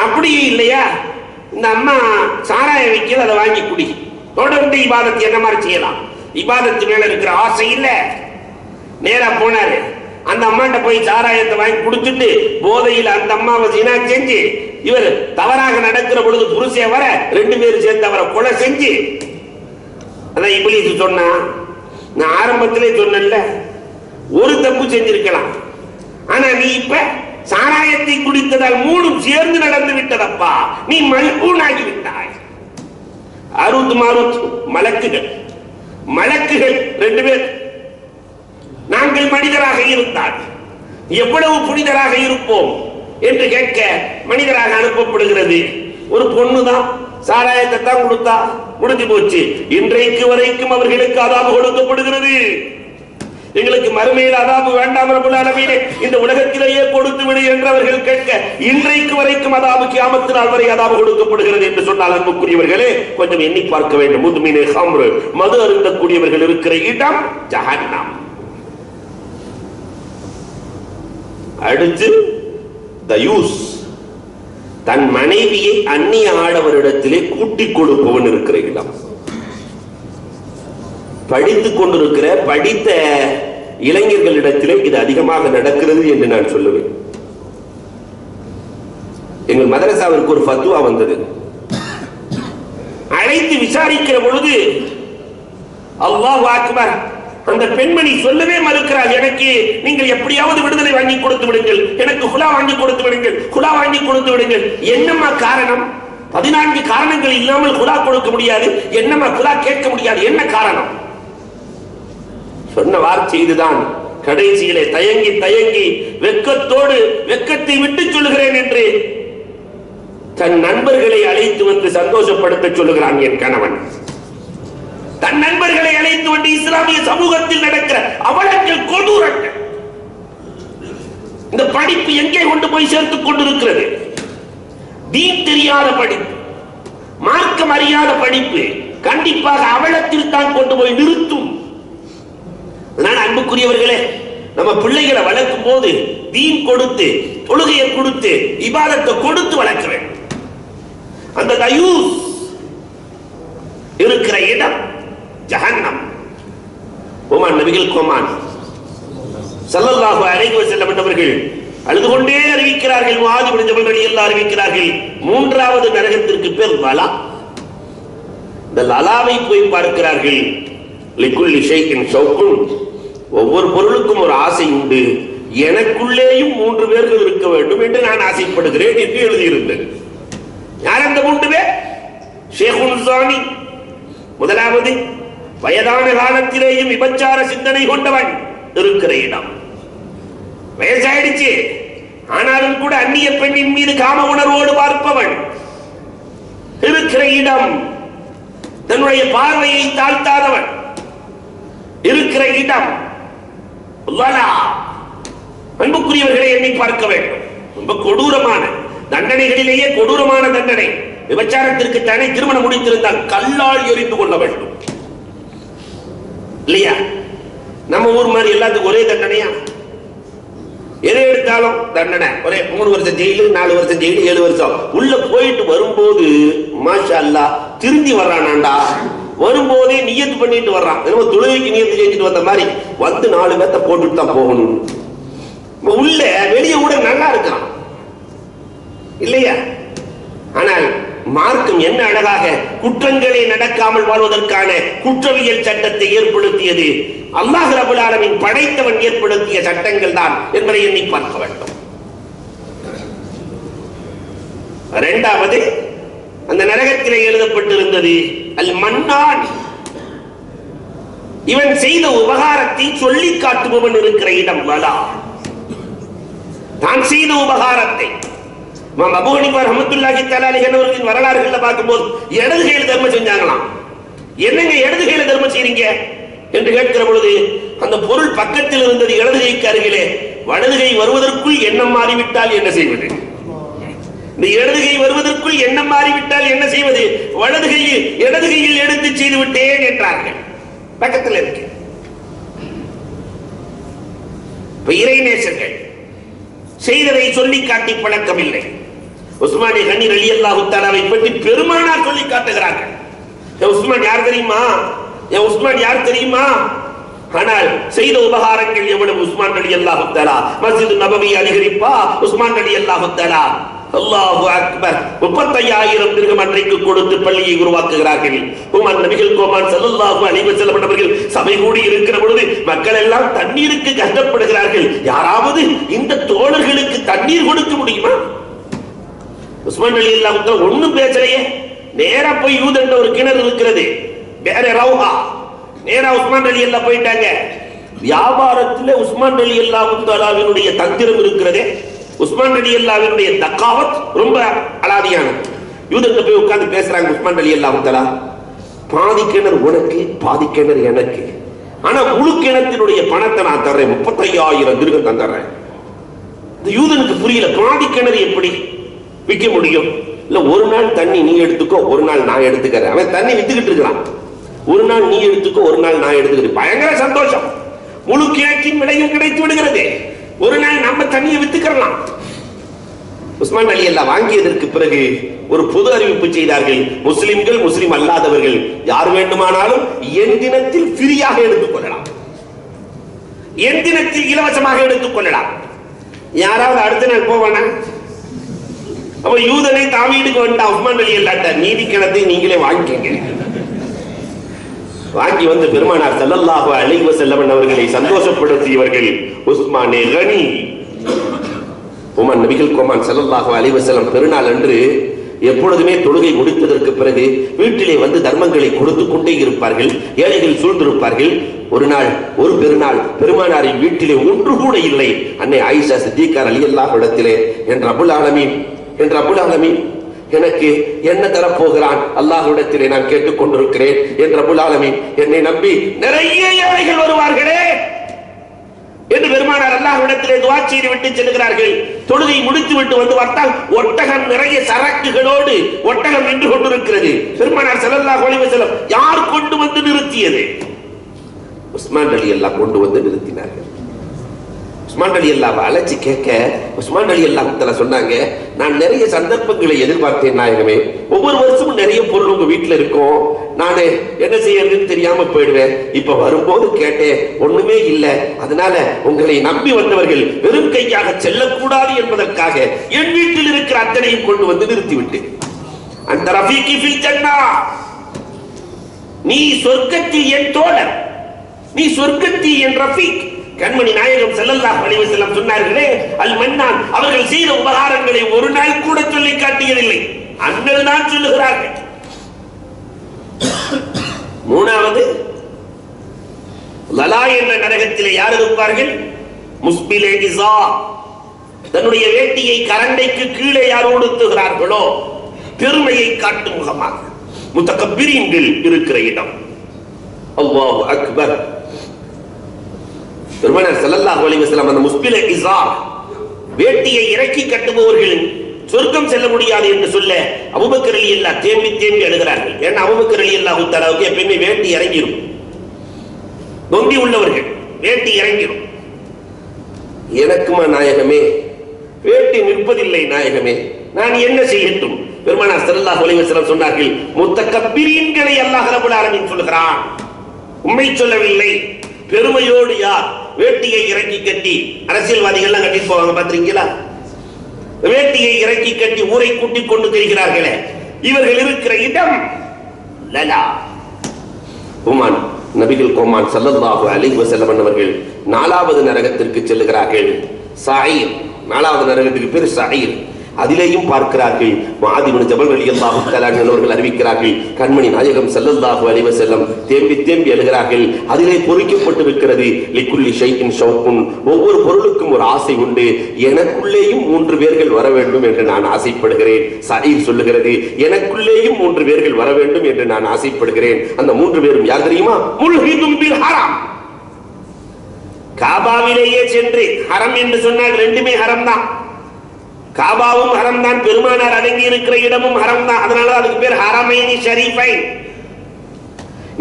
அப்படி இல்லையா, இந்த அம்மா சாராயம் வைக்கிறது, அதை வாங்கி குடி. தொடர்ந்து இபாதத்து என்ன மாதிரி செய்யலாம்? இபாதத்து மேல இருக்கிற ஆசை இல்ல. நேரா போனாரு, அந்த அம்மாட்ட போய் சாராயத்தை வாங்கி குடிச்சுட்டு போதையில் அந்த அம்மாவை ஜினா செஞ்சு, இவர் தவறாக நடக்கிற பொழுது புருஷே வர 2 பேரும் சேர்ந்து அவரை கொலை செஞ்சு. அதான் இப்ளீஸ் சொன்னா, நான் ஆரம்பத்திலே சொன்னேன்ல, ஒரு தப்பு செஞ்சிருக்கலாம். ஆனா நீ இப்ப சாராயத்தை குடித்ததால் 3 சேர்ந்து நடந்து விட்டதப்பா, நீ மல்ஊனாகி விட்டாய். அருத் மாருத் மலக்குகள் 2 பேர். நாங்கள் மனிதராக இருந்தால் எவ்வளவு புனிதராக இருப்போம் என்று கேட்க மனிதராக அனுப்பப்படுகிறது. ஒரு பொண்ணுதான் சாராயத்தை தான் கொடுத்தா, முடிஞ்சு போச்சு. இன்றைக்கு வரைக்கும் அவர்களுக்கு அதாபு கொடுக்கப்படுகிறது. எங்களுக்கு மறுமையில் அதாபு வேண்டாம் ரப்பல் ஆலமீனே, இந்த உலகத்திலேயே கொடுத்து விடு என்று அவர்கள் கேட்க இன்றைக்கு வரைக்கும் அதாபு கியாமத் நாள் வரை அதாபு கொடுக்கப்படுகிறது என்று சொன்னால் அன்புக்குரியவர்களே கொஞ்சம் எண்ணி பார்க்க வேண்டும். முதுமினே ஹம்ர், மது அருந்தக்கூடியவர்கள் இருக்கிற இடம் ஜஹன்னம். அடுத்து தயூஸ், தன் மனைவியை அந்நிய ஆடவரிடத்திலே கூட்டிக் கொடுப்பவன் இருக்கிற இடம். படித்துக் கொண்டிருக்கிற படித்த இளைஞர்களிடத்திலே இது அதிகமாக நடக்கிறது என்று நான் சொல்லுவேன். எங்கள் மதரசாவிற்கு ஒரு ஃபத்வா வந்தது. அழைத்து விசாரிக்கிற பொழுது அல்லாஹ் அக்பர், அந்த பெண்மணி சொல்லவே மறுக்கிறார். எனக்கு நீங்கள் எப்படியாவது விடுதலை வாங்கி கொடுத்து விடுங்கள், எனக்கு குலா வாங்கி கொடுத்து விடுங்கள், குலா வாங்கி கொடுத்து விடுங்கள். என்னம்மா காரணம்? 14 காரணங்கள் இல்லாமல் குலா கொடுக்க முடியாது. என்னம்மா குலா கேட்க முடியாது, என்ன காரணம்? சொன்ன வார்த்தை இதுதான். கடைசியிலே தயங்கி தயங்கி வெக்கத்தோடு, வெக்கத்தை விட்டு சொல்லுகிறேன் என்று தன் நண்பர்களை அழைத்து வந்து சந்தோஷப்படுத்த சொல்லுகிறான் என் கணவன். தன் நண்பர்களை அழைத்து வந்து இஸ்லாமிய சமூகத்தில் நடக்கிற அவலங்கள், கொடூரங்கள், இந்த படிப்பு எங்கே கொண்டு போய் சேர்த்துக் கொண்டிருக்கிறது? தீன் தெரியாத படிப்பு, மார்க்கம் அறியாத படிப்பு கண்டிப்பாக அவலத்தில் தான் கொண்டு போய் நிறுத்தும். அன்புக்குரியவர்களே, நம்ம பிள்ளைகளை வளர்க்கும் போது தீன் கொடுத்து, தொழுகையை கொடுத்து, இபாதத்தை கொடுத்து வளர்க்க வேண்டும். அந்த தயூஸ் இருக்கிற இடம் ஜஹன்னம். ஓமான் நபிகள் கோமான் ஸல்லல்லாஹு அலைஹி வஸல்லம் அவர்கள் அழுது கொண்டே அறிவிக்கிறார்கள். முஆது இப்னு ஜபல் ரலியல்லாஹு அறிவிக்கிறார்கள், மூன்றாவது நரகத்திற்கு பேர் லலா. இந்த லலாவை போய் பார்க்கிறார்கள். லிகுல்லி ஷைஇன் ஷௌகுன், ஒவ்வொரு பொருளுக்கும் ஒரு ஆசை உண்டு, எனக்குள்ளேயும் 3 பேர்கள் இருக்க வேண்டும் என்று நான் ஆசைப்படுகிறேன் என்று எழுதியிருந்தேன். யார் அந்த 3 பேர்? ஷேகுல் ஸானி, முதலாவது வயதான காலத்திலேயும் விபச்சார சிந்தனை கொண்டவன் இருக்கிற இடம். வயசாயிடுச்சு, ஆனாலும் கூட அந்நிய பெண்ணின் மீது காம உணர்வோடு பார்ப்பவன் இருக்கிற இடம். தன்னுடைய பார்வையை தாழ்த்தாதவன் இருக்கிற இடம். அன்புக்குரியவர்களை எண்ணி பார்க்க வேண்டும். ரொம்ப கொடூரமான தண்டனைகளிலேயே கொடூரமான தண்டனை. விபச்சாரத்திற்கு தானே திருமணம் முடித்திருந்தால் கல்லால் எறிந்து கொள்ள வேண்டும் இல்லையா? நம்ம ஊர் மாதிரி எல்லாத்துக்கும் ஒரே தண்டனையா? எதை எடுத்தாலும் தண்டனை ஒரே. 3 வருஷம் ஜெயிலு, 4 வருஷம் ஜெயிலு, 7 வருஷம் உள்ள போயிட்டு வரும்போது மாஷா அல்லாஹ் திருந்தி வர்றானாண்டா. வரும்போதே நியத்து பண்ணிட்டு வர்றான். என்னமோ தொழுகைக்கு நியத்து செஞ்சுட்டு வந்த மாதிரி வந்து 4 பேர்த்த போட்டுட்டு தான் போகணும். உள்ள வெளியே கூட நல்லா இருக்கான் இல்லையா? ஆனால் மார்க்கம் என்ன அழகாக குற்றங்களை நடக்காமல் வாழ்வதற்கான குற்றவியல் சட்டத்தை ஏற்படுத்தியது. அல்லாஹ் ரப்பல் ஆலமீன் படைத்தவன் ஏற்படுத்திய சட்டங்கள் தான் என்பதை எண்ணி பார்க்க வேண்டும். இரண்டாவது, அந்த நரகத்திலே எழுதப்பட்டிருந்தது அல் மன்னான், இவன் செய்த உபகாரத்தை சொல்லி காட்டுபவன் இருக்கிற இடம் லலா. தான் செய்த உபகாரத்தை அபூ ஹனீஃபா ரஹ்மத்துல்லாஹி தஆலா அலைஹி அவர்களின் வரலாறுகள்ல பார்க்கும்போது இடது கையில தர்மம் செஞ்சாங்களாம். என்னங்க இடது கையில தர்மம் செய்றீங்க என்று கேட்கிற பொழுது அந்த பொருள் பக்கத்தில் இருந்தது இடது கைக்கு அருகிலே. வலது கை வருவதற்குள் எண்ணம் மாறிவிட்டால் என்ன செய்வது? இந்த இடது கை வருவதற்குள் எண்ணம் மாறிவிட்டால் என்ன செய்வது? வலது கையில் இடது கையில் எடுத்து செய்து விட்டேன் என்றார்கள். பக்கத்தில் இருக்கு. இறைநேசர்கள் செய்ததை சொல்லி காட்டி பழக்கம் இல்லை. உஸ்மான் கனி ரலியல்லாஹு தஆலாவை பற்றி பெருமானார் சொல்லி காட்டுகிறார்கள். உஸ்மான் யார் தெரியுமா? உஸ்மான் யார் தெரியுமா? ஆனால் செய்த உபகாரங்கள் எவ்வளவு? உஸ்மான் ரலியல்லாஹு தஆலா மஸ்ஜித் நபவி அதிகரிப்பா உஸ்மான் ரலியல்லாஹு தஆலா அல்லாஹு அக்பர் 35000 திர்ஹம் அன்றைக்கு கொடுத்து பள்ளியை உருவாக்குகிறார்கள். உமர் நபிகள் கோமான் ஸல்லல்லாஹு அலைஹி வஸல்லம் அவர்கள் சபை கூடி இருக்கிற பொழுது மக்கள் எல்லாம் தண்ணீருக்கு கஷ்டப்படுகிறார்கள். யாராவது இந்த தோழர்களுக்கு தண்ணீர் கொடுக்க முடியுமா? உஸ்மான் ரலியல்லாஹு தஆலா ஒண்ணும் பேசலையே. நேரா போய் யூதன்ட ஒரு கிணறு இருக்கிறது, வேற ரவுஹா, நேரா உஸ்மான் ரலியல்லாஹு போயிட்டாங்க. வியாபாரத்தில் உஸ்மான் ரலியல்லாஹு தஆலாவினுடைய தந்திரம் இருக்கிறதே, உஸ்மான் ரலியல்லாஹுவினுடைய தக்காவத் ரொம்ப அலாதியானது. யூதன்ட போய் உட்கார்ந்து பேசுறாங்க உஸ்மான் ரலியல்லாஹு தஆலா, பாதி கிணறு உனக்கு, பாதி கிணறு எனக்கு, ஆனா முழு கிணத்தினுடைய பணத்தை நான் தர்றேன், 35000 திர்ஹம் தான் தர்றேன். இந்த யூதனுக்கு புரியல, பாதி கிணறு எப்படி விற்க முடியும்? இல்ல ஒரு நாள் தண்ணி நீ எடுத்துக்கோ, ஒரு நாள் நான் எடுத்துக்கிறேன். அவன் தண்ணி வித்துக்கிட்டு இருக்கிறான். ஒரு நாள் நீ எடுத்துக்கோ, ஒரு நாள் நான் எடுத்துக்கிறேன். பயங்கர சந்தோஷம். முழு கிணற்றின் விலையும் கிடைத்து விடுகிறது. ஒரு நாள் நம்ம தண்ணியை வித்துக்கலாம். உஸ்மான் ரலியல்லாஹு வாங்கியதற்கு பிறகு ஒரு பொது அறிவிப்பு செய்தார்கள். முஸ்லிம்கள், முஸ்லிம் அல்லாதவர்கள் யார் வேண்டுமானாலும் என் தினத்தில் ஃப்ரீயாக எடுத்துக் கொள்ளலாம், என் தினத்தில் இலவசமாக எடுத்துக் கொள்ளலாம். யாராவது அடுத்த நாள் போவானா? அப்ப யூதனை தாவீதுக்கு வந்தா உஸ்மான் ரலியல்லாஹு நீதி கிணத்தை நீங்களே வாங்கிக்கங்க. வாங்கி வந்து பெருமானார் ஸல்லல்லாஹு அலைஹி வஸல்லம் அவர்களை சந்தோஷப்படுத்தியவர்கள் உஸ்மானே கனி. உமர் நபிகள் கோமான் ஸல்லல்லாஹு அலைஹி வஸல்லம் பெருநாள் அன்று எப்பொழுதுமே தொழுகை முடித்ததற்கு பிறகு வீட்டிலே வந்து தர்மங்களை கொடுத்து கொண்டே இருப்பார்கள். ஏழைகள் சூழ்ந்திருப்பார்கள். ஒரு நாள் ஒரு பெருநாள் பெருமானாரின் வீட்டிலே ஒன்று கூட இல்லை. அன்னை ஆயிஷா சித்திகா ரலியல்லாஹு இடத்திலே என் ரப்புல் ஆலமீன் எனக்கு என்ன தரப்போகிறான் அல்லாஹ்விடத்திலே நான் கேட்டுக் கொண்டிருக்கிறேன். என் ரப்புல் ஆலமீன் என்னை நம்பி நிறைய ஏழைகள் வருவார்களே என்று பெருமானார் அல்லாஹ்விடத்திலே துஆ செய்து விட்டு செல்கிறார்கள். தொழுகை முடித்து விட்டு வந்து பார்த்தால் ஒட்டகம் நிறைய சரக்குகளோடு ஒட்டகம் நின்று கொண்டிருக்கிறது. பெருமானார் ஸல்லல்லாஹு அலைஹி வஸல்லம் யார் கொண்டு வந்து நிறுத்தியது? உஸ்மான் ரலியல்லாஹு கொண்டு வந்து நிறுத்தினார்கள். உஸ்மான் ரலியல்லாஹு அழைச்சி கேட்க உஸ்மான் ரலியல்லாஹு தஆலா சொன்னாங்க, நான் நிறைய சந்தர்ப்பங்களை எதிர்பார்த்தேன் நாயகமே. ஒவ்வொரு வருஷமும் நிறைய பொருள் உங்க வீட்டுல இருக்கும், நானே என்ன செய்யறதுன்னு தெரியாம போயிடுவேன். இப்ப வரும்போது கேட்டேன், ஒண்ணுமே இல்ல. அதனால உங்களை நம்பி வந்தவர்கள் வெறும் கையாக செல்லக்கூடாது என்பதற்காக என் வீட்டில் இருக்கிற அத்தனையும் கொண்டு வந்து நிறுத்திவிட்டேன். அந்த ரஃபீகி ஃபில் ஜன்னா, நீ சொர்க்கத்தில் என் தோழர், நீ சொர்க்கத்தில் என் ரஃபீக். கண்மணி நாயகம் ஸல்லல்லாஹு அலைஹி வஸல்லம் சொன்னார்களே, அல் மன்னான் அவர்கள் செய்த உபகாரங்களை ஒரு நாள் கூட சொல்லி காட்டியதில்லை, அண்ணல் தான் சொல்லுகிறார்கள். மூணாவது, லலா என்ற நரகத்திலே யார் இருப்பார்கள்? முஸ்பிலே இஸா, தன்னுடைய வேட்டியை கரண்டைக்கு கீழே யார் உடுத்துகிறார்களோ, பெருமையை காட்டும் முகமாக முத்தகப்பிரீன்கள் இருக்கிற இடம். அல்லாஹு அக்பர். பெருமானார் ஸல்லல்லாஹு அலைஹி வஸல்லம் அந்த முஸ்பிலே இஸா, வேட்டியை இறக்கி கட்டுபவர்கள் சொர்க்கம் செல்ல முடியாது என்று சொல்ல அபூபக்கர் ரலியல்லாஹு தேம்பி தேம்பி அழுகிறார்கள். ஏன்னா அபூபக்கர் ரலியல்லாஹு தஆலாவுக்கு எப்பவுமே வேட்டி இறங்கிடும், நொண்டி உள்ளவர்கள் வேட்டி இறங்கிடும். எனக்குமா நாயகமே வேட்டி நிற்பதில்லை நாயகமே, நான் என்ன செய்யட்டும்? பெருமானார் ஸல்லல்லாஹு அலைஹி வஸல்லம் சொன்னார்கள், முத்தகப்பிரீன்களை அல்லாஹ் ரப்பல் ஆலமீன் சொல்கிறான், உண்மை சொல்லவில்லை. பெருமையோடு யார் வேட்டியை இறக்கி கட்டி, அரசியல்வாதிகள் கட்டிட்டு போவாங்க பாத்திருக்கீங்களா? வேட்டியை இறக்கி கட்டி ஊரை கூட்டிக் கொண்டு தெரிகிறார்களே, இவர்கள் இருக்கிற இடம் லலா. உமான் நபிகள் கோமான் ஸல்லல்லாஹு அலைஹி வஸல்லம் அவர்கள் 4வது நரகத்திற்கு செல்லுகிறார்கள். ஸஈர், 4வது நரகத்துக்கு பேர் ஸஈர். அதிலேயும் பார்க்கிறார்கள். முஆத் இப்னு ஜபல் ரலியல்லாஹு தஆலா அவர்கள் அறிவிக்கிறார்கள், கண்மணி நாயகம் ஸல்லல்லாஹு அலைஹி வஸல்லம் தேம்பி தேம்பி அழுகிறார்கள். அதிலே பொறிக்கப்பட்டிருக்கிறது, லிக்குல்லி ஷைஇன் ஷௌகுன், ஒவ்வொரு பொருளுக்கும் ஒரு ஆசை உண்டு, எனக்குள்ளேயும் 3 பேர்கள் வர வேண்டும் என்று நான் ஆசைப்படுகிறேன். ஸஈர் சொல்லுகிறது, எனக்குள்ளேயும் 3 பேர்கள் வர வேண்டும் என்று நான் ஆசைப்படுகிறேன். அந்த 3 பேரும் யார் தெரியுமா? முல்ஹிதும் பில் ஹரம், காபாவிலேயே சென்று, ஹரம் என்று சொன்னால் ரெண்டுமே ஹரம் தான், காபாவும் ஹரம் தான், பெருமானார் அடங்கி இருக்கிற இடமும் ஹரம் தான். அதனால அதுக்கு பேர் ஹரமைனி ஷரீஃபைன்.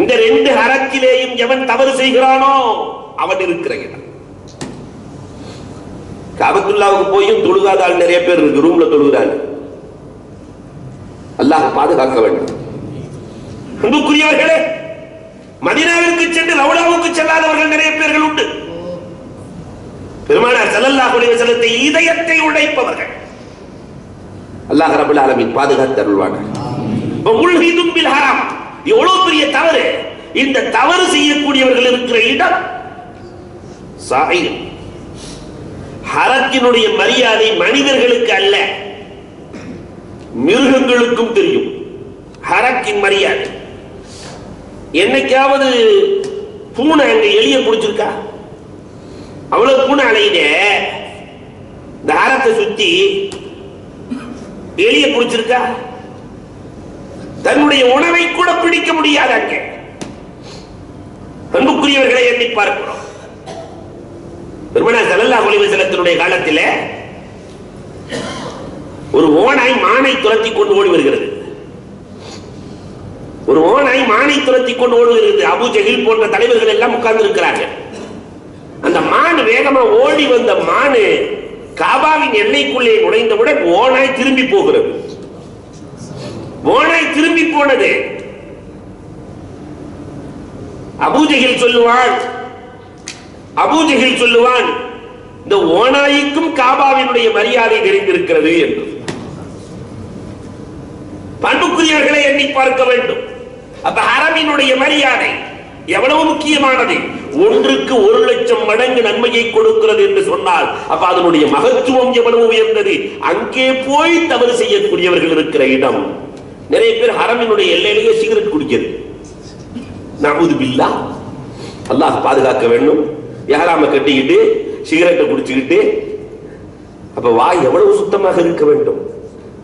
இந்த 2 ஹரத்திலேயும் எவன் தவறு செய்கிறானோ அவன் இருக்கிற இடம். காபத்துல்லாவுக்கு போயும் தொழுகாதால் நிறைய பேர் இருக்கு, ரூம்ல தொழுகிறாங்க. அல்லாஹ் பாதுகாக்க வேண்டும். அன்புக்குரியவர்களே, மதீனாவிற்கு சென்று ரவுலாவுக்கு செல்லாதவர்கள் நிறைய பேர்கள் உண்டு. பெருமானார் ஸல்லல்லாஹு அலைஹி வஸல்லம் இதயத்தை உடைப்பவர்கள் அல்லாஹ் ரப்பல் ஆலமீன் பாதுகாத்து அருள்வார்கள். முல்ஹிதும் பில் ஹரம், எவ்வளவு பெரிய தவறு! இந்த தவறு செய்யக்கூடியவர்கள் இருக்கிற இடம் ஸஈர். ஹரத்தினுடைய மரியாதை மனிதர்களுக்கு அல்ல, மிருகங்களுக்கும் தெரியும் ஹரத்தின் மரியாதை. என்னைக்காவது பூனை அங்க எலிய பிடிச்சிருக்கா? அவ்வளவு பூனை அலையிட இந்த ஹரத்தை சுத்தி எலிய பிடிச்சிருக்கா? தன்னுடைய உணவை கூட பிடிக்க முடியாது அங்கே. அன்புக்குரியவர்களை எண்ணி பார்க்கிறோம். பெருமானார் ஸல்லல்லாஹு அலைஹி வஸல்லத்தினுடைய காலத்தில் ஒரு ஓநாய் மானை துரத்தி கொண்டு ஓடி வருகிறது. ஒரு ஓநாய் மானை துரத்தி கொண்டு ஓடுகிறது. அபூ ஜஹில் போன்ற தலைவர்கள் எல்லாம் உட்கார்ந்து இருக்கிறார்கள். அந்த மான் வேகமா ஓடி வந்த மானு காபாவின் எல்லைக்குள்ளே நுழைந்தவுடன் ஓநாய் திரும்பி போகிறது. ஓநாய் திரும்பி போனது. அபூ ஜஹில் சொல்லுவான், இந்த ஓநாய்க்கும் காபாவினுடைய மரியாதை தெரிந்திருக்கிறது என்று. பண்புக்குரியவர்களை எண்ணி பார்க்க வேண்டும். அப்ப ஹரமினுடைய மரியாதை எவ்வளவு முக்கியமானது! 1க்கு 1,00,000 மடங்கு நன்மையை கொடுக்கிறது என்று சொன்னால் அப்ப அதனுடைய மகத்துவம் எவ்வளவு உயர்ந்தது! அங்கே போய் தவறு செய்யக்கூடியவர்கள் இருக்கிற இடம். நிறைய பேர் ஹரமினுடைய எல்லையிலேயே சிகரெட் குடிக்கிறது. நஊது பில்லாஹ், அல்லாஹ் பாதுகாக்க வேண்டும். இஹ்ராம கட்டிக்கிட்டு சிகரெட்டை குடிச்சுக்கிட்டு, அப்ப வாய் எவ்வளவு சுத்தமாக இருக்க வேண்டும்.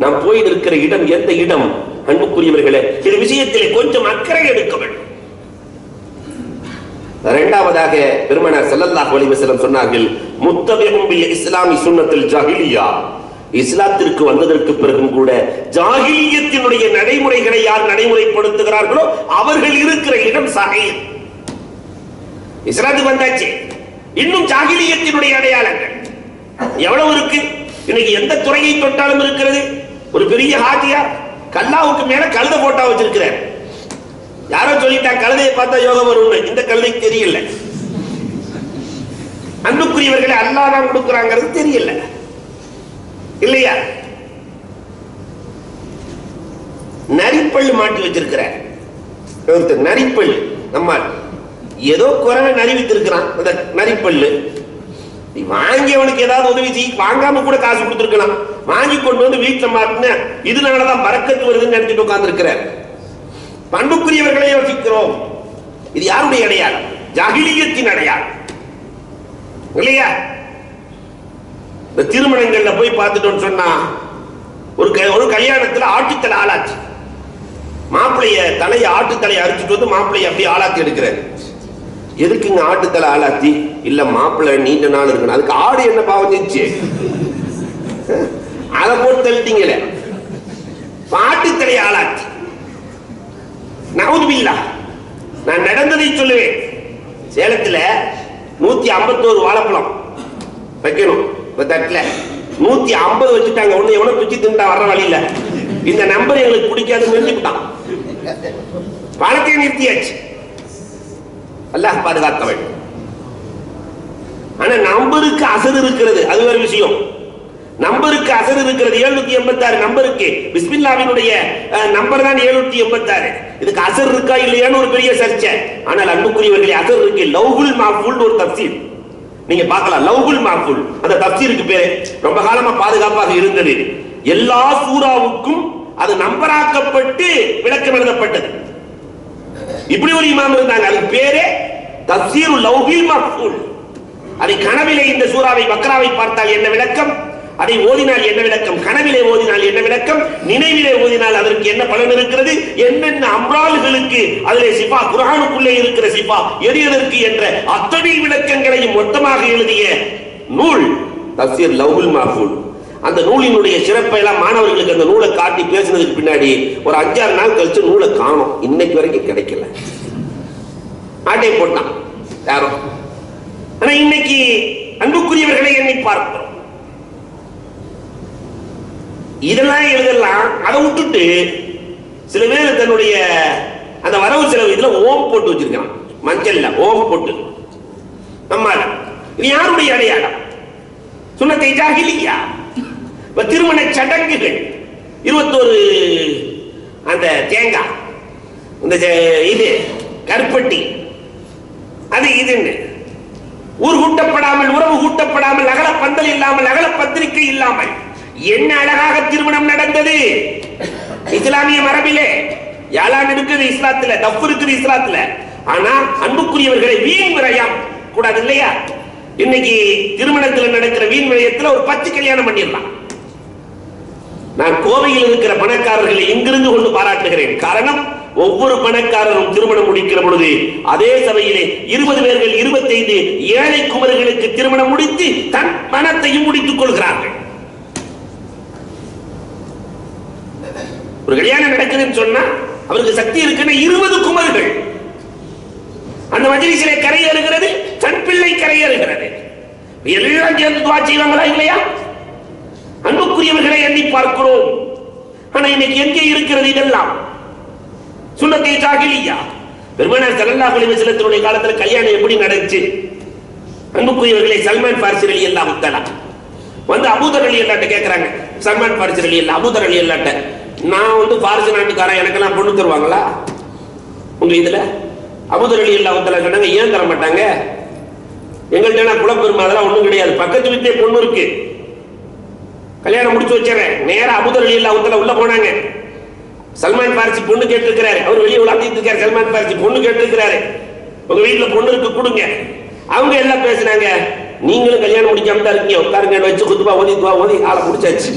நாம் போய் இருக்கிற இடம் எந்த இடம்? அன்புக்குரியவர்களே, இந்த விஷயத்திலே கொஞ்சம் அக்கறை எடுக்க வேண்டும். இரண்டாவதாக பெருமானார் ஸல்லல்லாஹு அலைஹி வஸல்லம் சொன்னார்கள், முத்தபிஉம் பில் இஸ்லாமி சுன்னத்துல் ஜாஹிலியா, இஸ்லாத்திற்கு வந்ததற்கு பிறகும் கூட ஜாஹிலியத்தினுடைய நடைமுறைகளை யார் நடைமுறைப்படுத்துகிறார்களோ அவர்கள் இருக்கிற இடம் ஸஈர். இஸ்லாத்துக்கு வந்தாச்சு, இன்னும் ஜாகிலியத்தினுடைய அடையாளங்கள் எவ்வளவு இருக்கு. இன்னைக்கு எந்த துறையை தொட்டாலும் இருக்கிறது. ஒரு பெரிய ஹாஜியா கல்லாவுக்கு மேல கழுத போட்டா வச்சிருக்கிறார். யாரோ சொல்லிட்டாங்க கழுதையை பார்த்தா யோகம் வரும். இந்த கழுதைக்கு தெரியல. அன்புக்குரியவர்களை அல்லாஹ் தான் கொடுக்குறாங்கிறது தெரியல இல்லையா. நரிப்பள்ளு மாட்டி வச்சிருக்கிறார். நரிப்பள்ளு நம்ம ஏதோ குறைவை நரிவித்திருக்கிறான். அந்த நரிப்பள்ளு வாங்கி அவனுக்கு ஏதாவது உதவி செய்ய வாங்காம கூட காசு கொடுத்துருக்கலாம். வாங்கி கொண்டு வந்து வீட்டுல மாட்டின இதனாலதான் பறக்கத்து வருதுன்னு நினைச்சிட்டு உட்கார்ந்து இருக்கிறார். பண்புக்குரியவர்களை யோசிக்கிறோம். இது யாருடைய அடையாளம்? ஜாகிலியத்தின் அடையாளம் இல்லையா. இந்த திருமணங்கள்ல போய் பார்த்துட்டோம்னு சொன்னா ஒரு கல்யாணத்துல ஆட்டுத்தலை ஆளாச்சு. மாப்பிளைய தலையை ஆட்டுத்தலையை அரிச்சிட்டு வந்து மாப்பிளைய அப்படியே ஆளாத்தி எடுக்கிறார். எதுக்குங்க ஆட்டுத்தலை ஆளாத்தி? இல்ல மாப்பிள்ளை நீண்ட நாள் இருக்கணும். அதுக்கு ஆடு என்ன பாவம் செஞ்சு அதை போட்டு தள்ளிட்டீங்களே. ஆட்டுத்தலையை ஆளாத்தி நவுதுபில்லா. நான் நடந்ததை சொல்லுவேன். சேலத்துல 151 வாழைப்பழம் வைக்கணும். தட்டுல 150 வச்சுட்டாங்க. ஒண்ணு எவ்வளவு பிச்சு தின்ட்டா வர்ற வழியில இந்த நம்பர் எங்களுக்கு பிடிக்காது நிறுத்திவிட்டான். பணத்தை நிறுத்தியாச்சு. அல்லாஹ் பாதுகாத்தவன். ஆனா நம்பருக்கு அசர் இருக்கிறது. அது ஒரு விஷயம். நம்பருக்கு அசர் இருக்கிறது. 786 நம்பருக்கு பிஸ்மில்லாவினுடைய நம்பர் தான் 786. இதுக்கு அசர் இருக்கா இல்லையான்னு ஒரு பெரிய சர்ச்சை. ஆனால் அன்புக்குரியவர்களே அசர் இருக்கு. லவ்ஹுல் மஹ்ஃபூல் ஒரு தஃசீர் நீங்க பார்க்கலாம். லவ்ஹுல் மஹ்ஃபூல் அந்த தஃசீருக்கு பேரு ரொம்ப காலமா பாதுகாப்பாக இருந்தது. எல்லா சூறாவுக்கும் அது நம்பராக்கப்பட்டு விளக்கம் எழுதப்பட்டது. இப்படி ஒரு இமாம் இருந்தாங்க. அதுக்கு பேரே தஃசீருல் லவ்ஹுல் மஹ்ஃபூல். அதை கனவிலே இந்த சூறாவை பக்ராவை பார்த்தால் என்ன விளக்கம், அதை ஓதினால் என்ன விளக்கம், கனவிலே ஓதினால் என்ன விளக்கம், நினைவிலே ஓதினால் அதற்கு என்ன பலன் இருக்கிறது, என்னென்ன அம்ரால்களுக்கு அதிலே சிஃபா, குர்ஆனுக்குள்ளே இருக்கிற சிஃபா எது எதற்கு என்ற அத்தனை விளக்கங்களையும் மொத்தமாக எழுதிய நூல் தஃசீர் லவ்ஹுல் மஹ்ஃபூல். அந்த நூலினுடைய சிறப்பை எல்லாம் மாணவர்களுக்கு அந்த நூலை காட்டி பேசினதுக்கு பின்னாடி ஒரு 5-6 நாள் கழிச்சு நூலை காணோம். இன்னைக்கு வரைக்கும் கிடைக்கல. ஆட்டை போட்டான் யாரும். ஆனா இன்னைக்கு அன்புக்குரியவர்களை எண்ணி பார்க்கிறோம். இதெல்லாம் எழுதலாம். அதை விட்டுட்டு சில பேர் தன்னுடைய அந்த வரவு செலவு இதுல ஓம் போட்டு வச்சிருக்கான். மஞ்சள்ல ஓம் போட்டு. நம்ம இது யாருடைய அடையாளம்? சுன்னத்தை ஜாகிலியா. திருமண சடங்குகள் 21 அந்த தேங்காய், இந்த இது கருப்பட்டி, அது இதுன்னு ஊர் கூட்டப்படாமல், உறவு கூட்டப்படாமல், அகல பந்தல் இல்லாமல், அகல பத்திரிகை இல்லாமல் என்ன அழகாக திருமணம் நடந்தது. இஸ்லாமிய மரபிலே யாழான் இருக்குது இஸ்லாத்துல, தப்பு இருக்குது இஸ்லாத்துல. ஆனா அன்புக்குரியவர்களை வீண் விரயம் கூடாது இல்லையா. இன்னைக்கு திருமணத்தில் நடக்கிற வீண் விரயத்தில் ஒரு 10 கல்யாணம் பண்ணிடலாம். நான் கோவையில் இருக்கிற பணக்காரர்களை இங்கிருந்து கொண்டு பாராட்டுகிறேன். காரணம், ஒவ்வொரு பணக்காரரும் திருமணம் முடிக்கிற பொழுது அதே சபையிலே 20 பேர்கள் 25 ஏழை குமர்களுக்கு திருமணம் முடித்து தன் பணத்தையும் முடித்துக் கொள்கிறார்கள். ஒரு கல்யாணம் நடக்குதுன்னு சொன்னா அவருக்கு சக்தி இருக்குன்னு 20 குமர்கள் அந்த மஜ்லிஸிலே கரையேறுகிறது, தன் பிள்ளை கரையேறுகிறது. எல்லாம் சேர்ந்து துஆ செய்வாங்களா இல்லையா? அன்புக்குரியவர்களை எண்ணி பார்க்கிறோம். ஆனா இன்னைக்கு எங்கே இருக்கிறது இதெல்லாம்? சுன்னத்தை ஜாகிலியா. பெருமானார் ஸல்லல்லாஹு அலைஹி வஸல்லத்தினுடைய காலத்துல கல்யாணம் எப்படி நடந்துச்சு? அன்புக்குரியவர்களை சல்மான் ஃபாரிஸி ரலியல்லாஹு தஆலா வந்து அபூதர் ரலியல்லாஹு கேக்குறாங்க. சல்மான் ஃபாரிஸி ரலியல்லாஹு அபூதர் ரலியல்லாஹு, நான் ஃபாரிஸ் நாட்டுக்காரன், எனக்கெல்லாம் பொண்ணு தருவாங்களா உங்க இதுல? அபூதர் ரலியல்லாஹு தஆலா சொன்னாங்க, ஏன் தர மாட்டாங்க? எங்கள்கிட்ட குலப்பெருமை அதெல்லாம் ஒண்ணும் கிடையாது. பக்கத்து வீட்டிலே பொண்ணு இருக்கு, கல்யாணம் முடிச்சு வச்சேன். நேரா அபூதர் ரலியல்லாஹு தஆலா உள்ள போனாங்க. சல்மான் ஃபாரிஸி பொண்ணு கேட்டிருக்கிறாரு. அவர் வெளியே உலாத்திட்டு இருக்காரு. சல்மான் ஃபாரிஸி பொண்ணு கேட்டிருக்கிறாரு. உங்க வீட்டுல பொண்ணு இருக்கு, கொடுங்க. அவங்க எல்லாம் பேசினாங்க, நீங்களும் கல்யாணம் முடிக்காம தான் இருக்கீங்க, உட்காருங்க வச்சு குத்துபா ஓதி துவா ஓதி ஆளை முடிச்சாச்சு.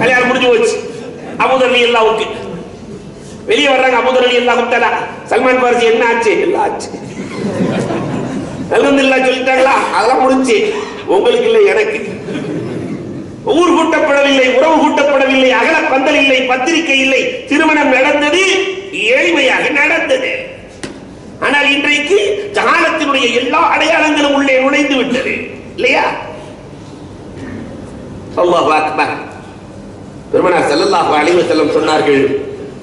கல்யாணம் முடிஞ்சு போச்சு. அபூதர் ரலியல்லாஹுக்கு வெளியே வர்றாங்க. அபூதர் ரலியல்லாஹு தஆலா, சல்மான் ஃபாரிஸி என்ன ஆச்சு? எல்லாம் ஆச்சு. அல்ஹம்துலில்லாஹ் சொல்லிட்டாங்களா? அதெல்லாம் முடிஞ்சு. உங்களுக்கு இல்லை, எனக்கு. ஊர் கூட்டப்படவில்லை, உறவு கூட்டப்படவில்லை, அகல பந்தல் இல்லை, பத்திரிகை இல்லை. திருமணம் நடந்தது, எளிமையாக நடந்தது. ஆனால் இன்றைக்கு ஜஹாலத்தினுடைய எல்லா அடையாளங்களும் உள்ளே நுழைந்து விட்டது. இருந்தது இல்லையா? அல்லாஹ் அக்பர். பெருமானார் ஸல்லல்லாஹு அலைஹி வஸல்லம் சொன்னார்கள்,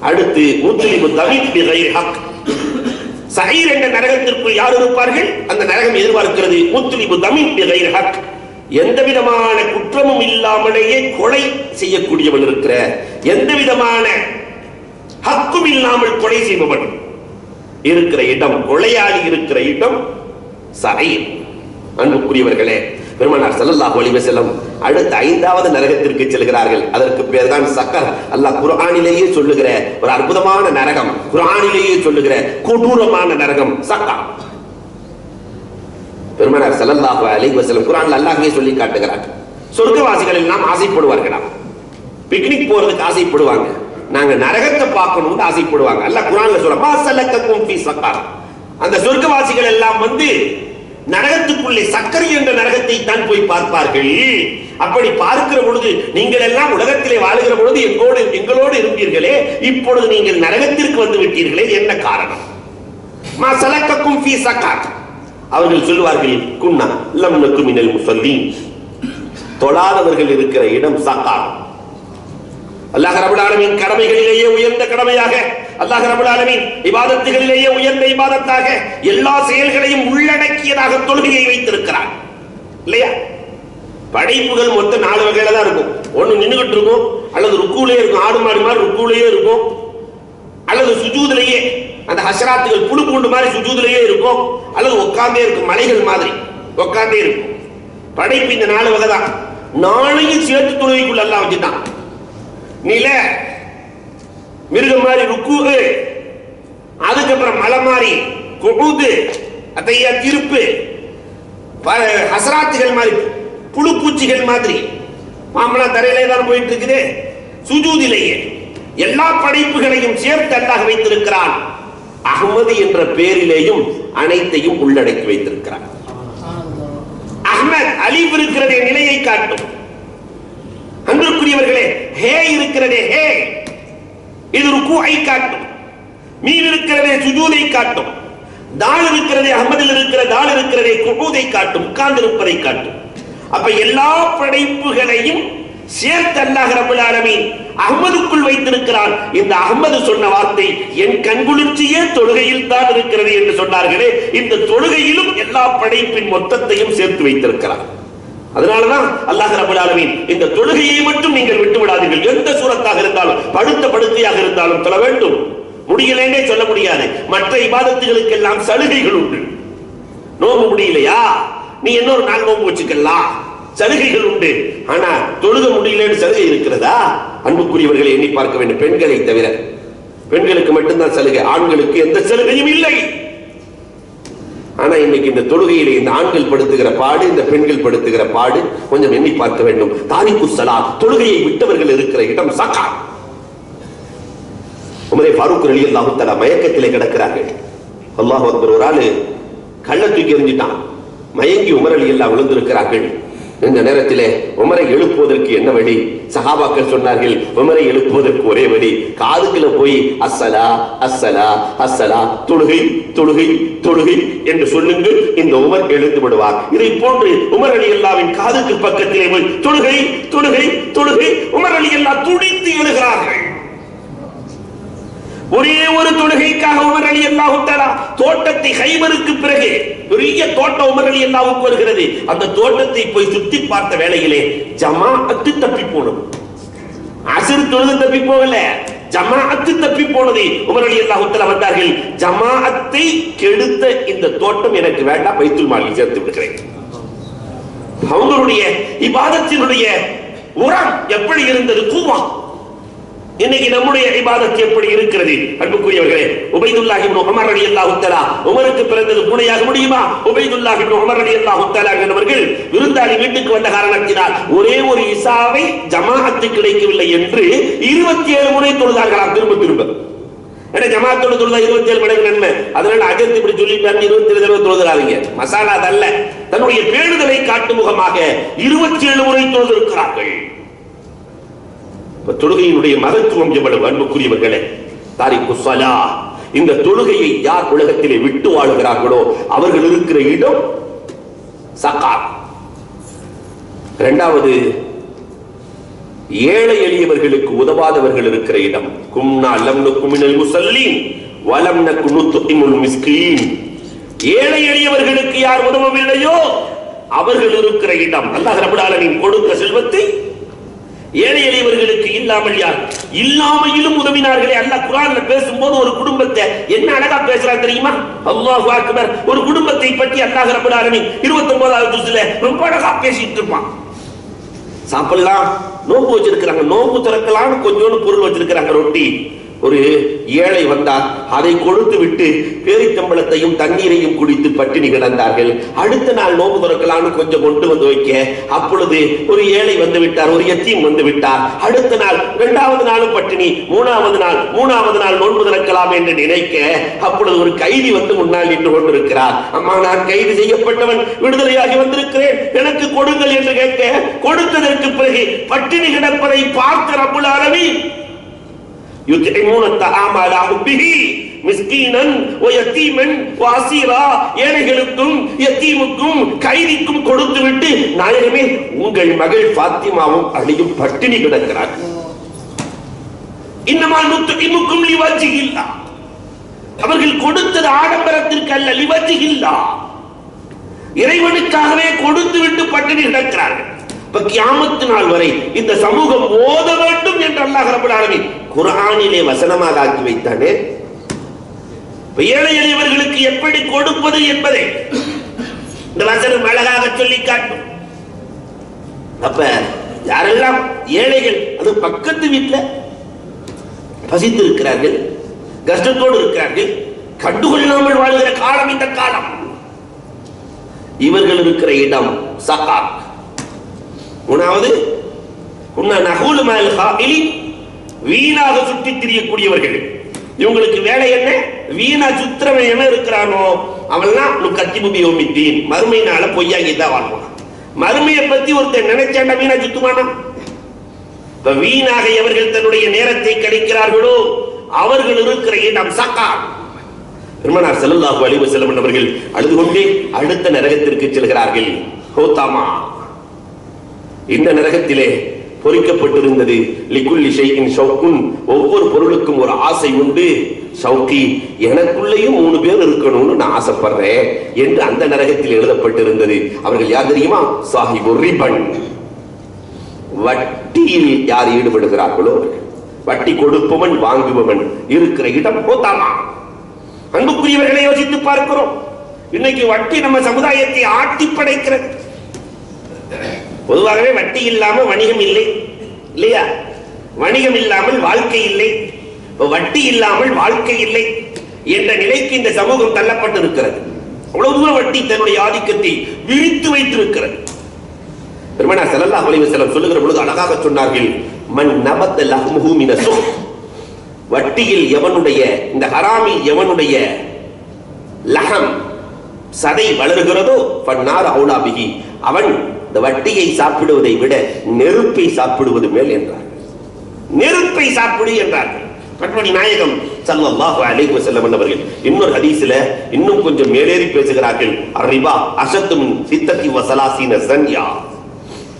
அடுத்து முஸ்லிமு தமீத் பிகைர் ஹக். சஹீர் என்ற நரகத்திற்குள் யார் இருப்பார்கள்? அந்த நரகம் எதிர்பார்க்கிறது முஸ்லிமு தமீத் பிகைர் ஹக். எந்த விதமான குற்றமும் இல்லாமலேயே கொலை செய்யக்கூடியவன் இருக்கிற, எந்த விதமான ஹக்கும் இல்லாமல் கொலை செய்பவன் இருக்கிற இடம், கொலையாளி இருக்கிற இடம் சஹீர். அன்புக்குரியவர்களே, பெருமானார் ஸல்லல்லாஹு அலைஹி வஸல்லம் அடுத்த 5வது நரகத்திற்கு செல்கிறார்கள். அதற்கு பேர் தான் சக்கர். அல்லாஹ் குர்ஆனிலேயே சொல்லுகிற ஒரு அற்புதமான நரகம், குர்ஆனிலேயே சொல்லுகிற கொடூரமான நரகம் சக்கர். பெருமானார் ஸல்லல்லாஹு அலைஹி வஸல்லம் குர்ஆன்ல அல்லாஹ்வே சொல்லி காட்டுகிறார், சொர்க்கவாசிகள் எல்லாம் ஆசைப்படுவார்களாம், பிக்னிக் போறதுக்கு ஆசைப்படுவாங்க, நாங்க நரகத்தை பார்க்கணும்னு ஆசைப்படுவாங்க. அல்லாஹ் குர்ஆன்ல சொல்ற மா ஸலக்கக்கும் ஃபீ சக்கர். அந்த சொர்க்கவாசிகள் எல்லாம் வந்து நரகத்துக்குள்ளே சக்கரை என்ற நரகத்தை தான் போய் பார்ப்பார்கள். அப்படி பார்க்கிற பொழுது, நீங்கள் எல்லாம் உலகத்திலே வாழுகிற பொழுது எங்களோடு இருந்தீர்களே, இப்பொழுது நீங்கள் நரகத்திற்கு வந்து விட்டீர்களே, என்ன காரணம்? மா ஸலக்கக்கும் ஃபீ சக்கர். அவர்கள் சொல்வார்கள், குன்னா லம் நகு மினல் முஸல்லீன். தொழாதவர்கள் இருக்கிற இடம் சக்கர். அல்லாஹ் ரப்பல் ஆலமீன் கடமைகளிலேயே உயர்ந்த கடமையாக, அல்லாஹ் ரப்பல் ஆலமீன் இபாதத்துகளிலேயே உயர்ந்த இபாதத்தாக எல்லா செயல்களையும் உள்ளடக்கியதாக தொழுகையை வைத்திருக்கிறார் இல்லையா? படைப்புகள் மொத்தம் 4 வகையில தான் இருக்கும். ஒன்னு நின்னுகிட்டு இருக்கும், அல்லது ருக்குவிலே இருக்கும், ஆடு மாடு மாதிரி ருக்குவிலேயே இருக்கும், அல்லது சுஜூதிலேயே அந்த ஹஷராத்துகள் புழு பூண்டு மாதிரி சுஜூதிலேயே இருக்கும், அல்லது உட்கார்ந்தே இருக்கும், மலைகள் மாதிரி உட்கார்ந்தே இருக்கும். படைப்பு இந்த 4 வகை தான். 4ஐயும் சேர்த்து தொழுகைக்குள்ள அல்லாஹ் வச்சுட்டான். நில மிருகம் மாதிரி ருக்கு, அதுக்கப்புறம் மலை மாதிரி குபூது, அதையா திருப்பு, ஹசராத்துகள் மாதிரி புழு பூச்சிகள் மாதிரி மாமலா தரையிலே தான் போயிட்டு இருக்குது. சுஜூதிலேயே எல்லா படைப்புகளையும் சேர்த்து அல்லாஹ் வைத்திருக்கிறான். அஹ்மது என்ற பெயரிலேயும் அனைத்தையும் உள்ளடக்கி வைத்திருக்கிறான். அஹ்மத் அலிஃப் இருக்கிறதே நிலையை காட்டும். அன்புக்குரியவர்களே, ஹே இருக்கிறதே ஹே, இது ருக்குஐ காட்டும். மீன் இருக்கிறதே சுஜூதை காட்டும். தால் இருக்கிறதே அஹ்மதில் இருக்கிற தால் இருக்கிறதே குபூதை காட்டும், உட்கார்ந்து இருப்பதை காட்டும். அப்ப எல்லா படைப்புகளையும் சேர்த்து அல்லாஹ் ரப்பல் ஆலமீன் அஹ்மதுக்குள் வைத்திருக்கிறான். இந்த அஹ்மது சொன்ன வார்த்தை என் கண்குளிர்ச்சியே தொழுகையில் தான் இருக்கிறது என்று சொன்னார்களே, இந்த தொழுகையிலும் எல்லா படைப்பின் மொத்தத்தையும் சேர்த்து வைத்திருக்கிறார். அதனாலதான் அல்லாஹ் ரப்பல் ஆலமீன் இந்த தொழுகையை மட்டும் நீங்கள் விட்டு விடாதீர்கள். எந்த சூரத்தாக இருந்தாலும், படுத்த படுக்கையாக இருந்தாலும் தொழ வேண்டும். முடியலன்னே சொல்ல முடியாது. மற்ற இபாதத்துகளுக்கு எல்லாம் சலுகைகள் உண்டு. நோம்பு முடியலையா, நீ இன்னொரு நாள் நோம்பு வச்சுக்கலாம், சலுகைகள் உண்டு. ஆனா தொழுக முடியலன்னு சலுகை இருக்கிறதா? அன்புக்குரியவர்களை எண்ணி பார்க்க வேண்டும். பெண்களை தவிர பெண்களுக்கு மட்டும்தான் சலுகை, ஆண்களுக்கு எந்த சலுகையும் இல்லை. ஆனா இன்னைக்கு இந்த தொழுகையிலே இந்த ஆண்கள் படுத்துகிற பாடு, இந்த பெண்கள் படுத்துகிற பாடு கொஞ்சம் எண்ணி பார்க்க வேண்டும். தாரிக்கு ஸலாத், தொழுகையை விட்டவர்கள் இருக்கிற இடம் சக்கர். உமரே ஃபாரூக் ரலியல்லாஹு தஆலா மயக்கத்திலே கிடக்கிறார்கள். அல்லாஹ் அக்பர். ஒரு ஆளு கள்ள தூக்கி எறிஞ்சிட்டான், மயங்கி உமர் ரலியல்லாஹு விழுந்திருக்கிறார்கள். இந்த நேரத்திலே உமரை எழுப்புவதற்கு என்ன வழி? சஹாபாக்கள் சொன்னார்கள், உமரை எழுப்புவதற்கு ஒரே வழி, காதுக்குள்ள போய் அஸ்ஸலா அஸ்ஸலா அஸ்ஸலா, தொழுகை தொழுகை தொழுகை என்று சொல்லுங்கள், இந்த உமர் எழுந்து விடுவார். இதை போன்று உமர் ரலியல்லாஹுவின் காதுக்கு பக்கத்திலே போய் தொழுகை தொழுகை தொழுகை, உமர் ரலியல்லாஹு துடித்து எழுகிறார்கள். ஒரே ஒரு தொழுகைக்காக உமர் ரலியல்லாஹு தஆலா தோட்டத்தை, ஹைபருக்கு பிறகு பெரிய தோட்டம் உமர் ரலியல்லாஹுவுக்கு வருகிறது. அந்த தோட்டத்தை போய் சுத்தி பார்த்த வேளையிலே ஜமாஅத்து தப்பி போனது. அஸ்ர் தொழுது தப்பி போகல, ஜமாஅத்து தப்பி போனது. உமர் ரலியல்லாஹு தஆலா வந்தார்கள், ஜமாஅத்தை கெடுத்த இந்த தோட்டம் எனக்கு வேண்டாம், பைத்துல் மாலில் சேர்த்து விடுகிறேன். அவங்களுடைய இபாதத்தினுடைய உரம் எப்படி இருந்தது? குவா. இன்னைக்கு நம்முடைய இபாதத் எப்படி இருக்கிறது? அன்புக்குரியவர்களே, உபைதுல்லாஹ் இப்னு உமர் ரலியல்லாஹு தஆலா, உமருக்கு பிறந்தது பூனையாக முடியுமா? உபைதுல்லாஹ் இப்னு உமர் ரலியல்லாஹு தஆலா என்பவர்கள் விருந்தாளி வீட்டுக்கு வந்த காரணத்தினால் ஒரே ஒரு இசாவை ஜமாஅத்து கிடைக்கவில்லை என்று 27 முறை தொழுதார்களாம், திரும்ப திரும்ப. ஏன்னா ஜமாஅத்தோடு தொழுதா 27 மடங்கு நன்மை. அதனால அஜத் இப்படி சொல்லிட்டாரு, 27 தடவை தொழுகிறாங்க. மசாலா அதல்ல, தன்னுடைய பேணுதலை காட்டும் முகமாக 27 முறை தொழுதிருக்கிறார்கள். தொழுகையினுடைய மகத்துவம் எவ்வளவு அன்புக்குரியவர்களே. தாரிக்கு ஸலா, இந்த தொழுகையை யார் உலகத்திலே விட்டு வாழுகிறார்களோ அவர்கள் இருக்கிற இடம் சகாத். இரண்டாவது, ஏழை எளியவர்களுக்கு உதவாதவர்கள் இருக்கிற இடம். கும்னா லம் நகு மினல் முஸல்லீன் வலம் நகு நுத்இமுல் மிஸ்கீன். ஏழை எளியவர்களுக்கு யார் உதவவில்லையோ அவர்கள் இருக்கிற இடம். அல்லாஹ் ரப்பல் ஆலமீன் கொடுத்த செல்வத்தை ஏழை எளியவர்களுக்கு இல்லாமல் யார் இல்லாமையிலும் உதவினார்களே. அல்லாஹ் குர்ஆன்ல பேசும்போது ஒரு குடும்பத்தை என்ன அழகா பேசுறான் தெரியுமா? அல்லாஹு அக்பர். ஒரு குடும்பத்தை பற்றி அல்லாஹ் ரப்பல் ஆலமீன் 29வது ஜுஸ்ல ரொம்ப அழகா பேசிட்டு இருப்பான். சாப்பிடலாம், நோம்பு வச்சிருக்கிறாங்க, நோம்பு திறக்கலாம்னு கொஞ்சோண்டு பொருள் வச்சிருக்கிறாங்க, ரொட்டி. ஒரு ஏழை வந்தார், அதை கொடுத்து விட்டு பேரித்தம்பளத்தையும் தண்ணீரையும் குடித்து பட்டினி கிடந்தார்கள். அடுத்த நாள் நோம்பு திறக்கலாம்னு கொஞ்சம் கொண்டு வந்து வைக்க, அப்பொழுது ஒரு ஏழை வந்து விட்டார், ஒரு யத்தீம் வந்து விட்டார். அடுத்த நாள், இரண்டாவது நாளும் பட்டினி, மூணாவது நாள் நோன்பு திறக்கலாம் என்று நினைக்க, அப்பொழுது ஒரு கைதி வந்து முன்னால் நின்று கொண்டிருக்கிறார். அம்மா, நான் கைது செய்யப்பட்டவன், விடுதலையாகி வந்திருக்கிறேன், எனக்கு கொடுங்கள் என்று கேட்க, கொடுத்ததற்கு பிறகு பட்டினி கிடப்பதை பார்த்த ரப்புல் ஆலமீன் யுத்இமூன தஆம அலா ஹுப்பிஹி மிஸ்கீனன் வ யதீமன் வ அஸீரா. ஏழைகளுக்கும் யதீமுக்கும் கைதிக்கும் கொடுத்துவிட்டு, நாயகமே, உங்கள் மகள் ஃபாத்திமாவும் அலியும் பட்டினி கிடக்கிறார்கள். இன்னமா நுத்இமுக்கும் லிவஜ்ஹில்லாஹ். அவர்கள் கொடுத்தது ஆடம்பரத்திற்கு அல்ல, லிவஜ்ஹில்லாஹ், இறைவனுக்காகவே கொடுத்து விட்டு பட்டினி கிடக்கிறார்கள். கியாமத்து நாள் வரை இந்த சமூகம் ஓத வேண்டும் என்று அல்லாஹ் ரப்பல் ஆலமீன் குர்ஆனிலே வசனமாக ஆக்கி வைத்தானே. ஏழை எளியவர்களுக்கு எப்படி கொடுப்பது என்பதை இந்த வசனம் அழகாக சொல்லி காட்டும். அப்ப யாரெல்லாம் ஏழைகள், அது பக்கத்து வீட்டில் பசித்து இருக்கிறார்கள், கஷ்டத்தோடு இருக்கிறார்கள், கண்டுகொள்ளாமல் வாழ்கிற காலம் இந்த காலம். இவர்கள் இருக்கிற இடம் சகாத். மூணாவது, வீணாக சுற்றி திரியக்கூடியவர்கள். இவங்களுக்கு வேலை என்ன? வீணா சுத்திரவன் என்ன இருக்கிறானோ அவன்லாம் மறுமையினால பொய்யாகிதான் வாழ்வான். மறுமையை பத்தி ஒருத்தர் நினைச்சாண்டா வீணா சுத்துவானா? வீணாக எவர்கள் தன்னுடைய நேரத்தை கழிக்கிறார்களோ அவர்கள் இருக்கிற இடம் சகாத். பெருமானார் ஸல்லல்லாஹு அலைஹி வஸல்லம் அவர்கள் அழுது கொண்டே அடுத்த நரகத்திற்கு செல்கிறார்கள். ஹோதாமா. இந்த நரகத்திலே பொறிக்கப்பட்டிருந்தது லிகுல்லி ஷைஇன் ஷௌகுன். ஒவ்வொரு பொருளுக்கும் ஒரு ஆசை உண்டு. ஷௌகி, எனக்குள்ளேயும் 3 பேர் இருக்கணும்னு நான் ஆசைப்படுறேன் என்று அந்த நரகத்தில் எழுதப்பட்டிருந்தது. அவர்கள் யார் தெரியுமா? சாஹிபு ரிபன். வட்டியில் யார் ஈடுபடுகிறார்களோ, வட்டி கொடுப்பவன் வாங்குபவன் இருக்கிற இடம் ஹோதாமா. அன்புக்குரியவர்களை யோசித்து பார்க்கிறோம். இன்னைக்கு வட்டி நம்ம சமுதாயத்தை ஆட்டி படைக்கிறது. பொதுவாகவே வட்டி இல்லாம வணிகம் இல்லை, இல்லையா? வணிகம் இல்லாமல் வாழ்க்கை இல்லை, வட்டி இல்லாமல் வாழ்க்கை இல்லை என்ற நிலைக்கு இந்த சமூகம் தள்ளப்பட்டு இருக்கிறது. அவ்வளவு தூரம் வட்டி தன்னுடைய ஆதிக்கத்தை விரித்து வைத்திருக்கிறது. பெருமானார் ஸல்லல்லாஹு அலைஹி வஸல்லம் சொல்லுகிற பொழுது அழகாக சொன்னார்கள், மன் நபத லஹ்முஹு மின ஸுஹ். வட்டியில் எவனுடைய, இந்த ஹராமில் எவனுடைய லஹம் சதை வளர்கிறதோ ஃபன்னார் அவுலா பிஹி, அவன் இந்த வட்டியை சாப்பிடுவதை விட நெருப்பை சாப்பிடுவது மேல் என்றார்கள். நெருப்பை சாப்பிடு என்றார்கள் கண்மணி நாயகம் ஸல்லல்லாஹு அலைஹி வஸல்லம் அவர்கள். இன்னொரு ஹதீஸ்ல இன்னும் கொஞ்சம் மேலேறி பேசுகிறார்கள். அர்ரிபா அஷத்து மின் சித்தத்தி வ ஸலாஸீன ஸன்யா.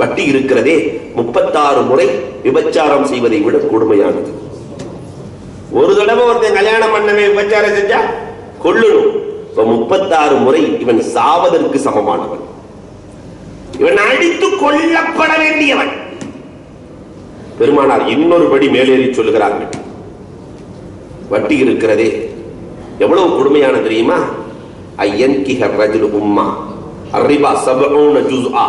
வட்டி இருக்கிறதே 36 முறை விபச்சாரம் செய்வதை விட கொடுமையானது. ஒரு தடவை ஒருத்தன் கல்யாணம் பண்ணவே விபச்சாரம் செஞ்சா கொல்லணும். 36 முறை இவன் சாவதற்கு சமமானவன். இவன் அடித்து கொல்லப்பட வேண்டியவன். பெருமானார் இன்னொரு படி மேலேறி சொல்லுகிறார்கள், வட்டி இருக்கிறதே எவ்வளவு கொடுமையான தெரியுமா? ஐயன்கிஹ ரஜுலு உம்மா அர்ரிபா 70 ஜுஸ்ஆ.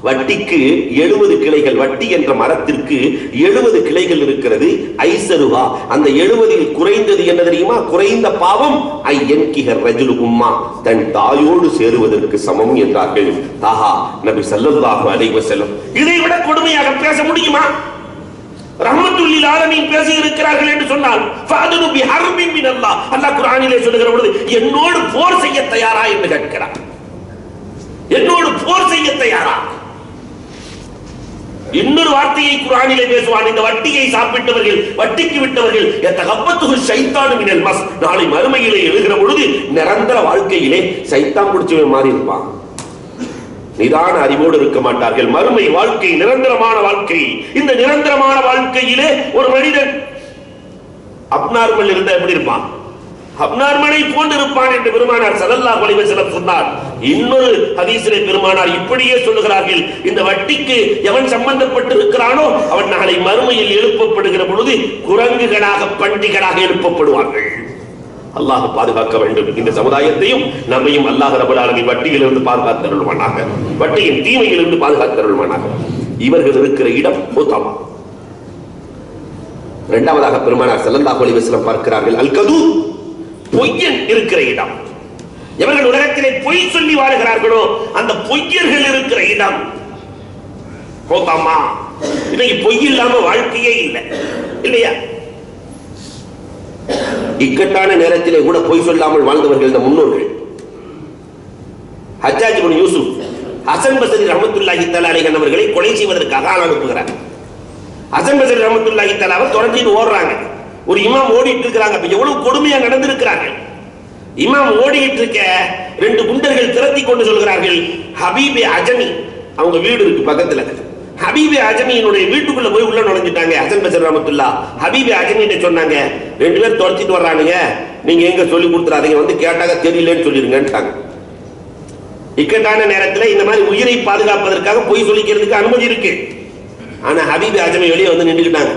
வட்டிக்கு 70 கிளைகள். வட்டி என்ற மரத்திற்கு 70 கிளைகள் இருக்கிறது. ஐசருஹா, அந்த 70இல் குறைந்தது என்ன தெரியுமா? குறைந்த பாவம் ஐயன்கிஹ ரஜுலு உம்மா, தன் தாயோடு சேருவதற்கு சமம் என்றார்கள். தாஹா நபி ஸல்லல்லாஹு அலைஹி வஸல்லம். இதை விட கொடுமையாக பேச முடியுமா? ரஹ்மத்துல் லில் ஆலமீன் பேசி இருக்கிறார்கள் என்று சொன்னால் ஃபஅதுனு பிஹர்பின் மினல்லாஹ். அல்லாஹ் குர்ஆனிலே சொல்லுகிற பொழுது என்னோடு போர் செய்ய தயாரா என்று கேட்கிறார். என்னோடு போர் செய்ய தயாரா? இன்னொரு வார்த்தையை குர்ஆனிலே பேசுவான். இந்த வட்டியை சாப்பிட்டவர்கள், வட்டிக்கு விட்டவர்கள், யதகப்பத்துஹு ஷைத்தானு மினல் மஸ். நாளை மறுமையிலே எழுகிற பொழுது நிரந்தர வாழ்க்கையிலே சைத்தான் பிடிச்சவன் மாறி இருப்பான். நிதான அறிவோடு இருக்க மாட்டார்கள். மறுமை வாழ்க்கை நிரந்தரமான வாழ்க்கை. இந்த நிரந்தரமான வாழ்க்கையிலே ஒரு மனிதன் அப்நார்மல் இருந்தா எப்படி இருப்பான்? அப்நார்மலை போன்று இருப்பான் என்று பெருமானார் ஸல்லல்லாஹு அலைஹி வஸல்லம் சொன்னார். இன்னொரு ஹதீஸிலே பெருமானார் இப்படியே சொல்லுகிறார்கள், இந்த வட்டிக்கு எவன் சம்பந்தப்பட்டு இருக்கிறானோ அவன் நாளை மறுமையில் எழுப்பப்படுகிற பொழுது குரங்குகளாக பண்டிகளாக எழுப்பப்படுவார்கள். அல்லாஹ் பாதுகாக்க வேண்டும். இந்த சமுதாயத்தையும் நம்மையும் அல்லாஹ் ரப்பல் ஆலமீன் வட்டியிலிருந்து பாதுகாத்தருள்வானாக, வட்டியின் தீமையிலிருந்து பாதுகாத்தருள்வானாக. இவர்கள் இருக்கிற இடம் ஹுதமா. இரண்டாவதாக பெருமானார் ஸல்லல்லாஹு அலைஹி வஸல்லம் பார்க்கிறார்கள், அல் கது, பொய்யன் இருக்கிற இடம். எவர்கள் உலகத்திலே பொய் சொல்லி வாழ்கிறார்களோ அந்த பொய்யர்கள் இருக்கிற இடம் ஹுதமா. இன்னைக்கு பொய் இல்லாம வாழ்க்கையே இல்லை, இல்லையா? இக்கட்டான நேரத்திலே கூட பொய் சொல்லாமல் வாழ்ந்தவர்கள் இந்த முன்னோர்கள். ஹஜ்ஜாஜ் இப்னு யூசுப் ஹசன் பஸ்ரி ரஹ்மத்துல்லாஹி தஆலா அலைஹி அவர்களை கொலை செய்வதற்காக ஆள் அனுப்புகிறார். ஹசன் பஸ்ரி ரஹ்மத்துல்லாஹி தஆலாவை துரத்திட்டு ஓடுறாங்க. ஒரு இமாம் ஓடிட்டு இருக்காங்க. அப்ப எவ்வளவு கொடுமையா நடந்திருக்கிறாங்க. இமாம் ஓடிட்டு இருக்க ரெண்டு குண்டர்கள் திரட்டி கொண்டு சொல்கிறார்கள், ஹபீபே அஜமி, அவங்க வீடு இருக்கு பக்கத்துல, ஹபீபே அஜமியினுடைய வீட்டுக்குள்ள போய் உள்ள நுழைஞ்சிட்டாங்க. ஹசன் பஸ்ரி ரஹ்மத்துல்லாஹ் ஹபீபே அஜமிட்ட சொன்னாங்க, ரெண்டு பேர் துரத்திட்டு வர்றானுங்க, நீங்க எங்க சொல்லி கொடுத்துறாதீங்க, வந்து கேட்டாங்க தெரியலன்னு சொல்லிருங்கன்ட்டாங்க. இக்கட்டான நேரத்தில் இந்த மாதிரி உயிரை பாதுகாப்பதற்காக பொய் சொல்லிக்கிறதுக்கு அனுமதி இருக்கு. ஆனா ஹபீபே அஜமி வெளியே வந்து நின்றுக்கிட்டாங்க.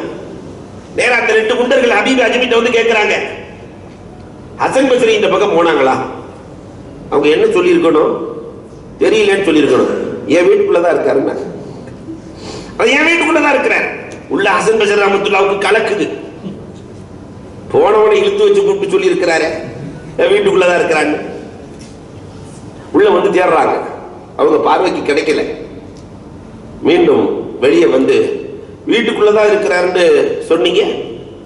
நேரா அந்த ரெண்டு குண்டர்கள் ஹபீபே அஜமிட்ட வந்து கேட்கிறாங்க, ஹசன் பஸ்ரி இந்த பக்கம் போனாங்களா? அவங்க என்ன சொல்லி இருக்கணும்? தெரியலன்னு சொல்லி இருக்கணும். என் வீட்டுக்குள்ளதான் இருக்காருன்னா, என் வீட்டுக்குள்ளதான் இருக்கிறார். உள்ள ஹசன் பஸ்ரி ரஹ்மத்துல்லாஹ்வுக்கு கலக்குது. போனவனை இழுத்து வச்சு கூப்பிட்டு சொல்லி இருக்கிறாரு, என் வீட்டுக்குள்ளதான் இருக்கிறாங்க. உள்ள வந்து தேடுறாங்க, அவங்க பார்வைக்கு கிடைக்கல. மீண்டும் வெளியே வந்து வீட்டுக்குள்ளதான் இருக்கிறாருன்னு சொன்னீங்க,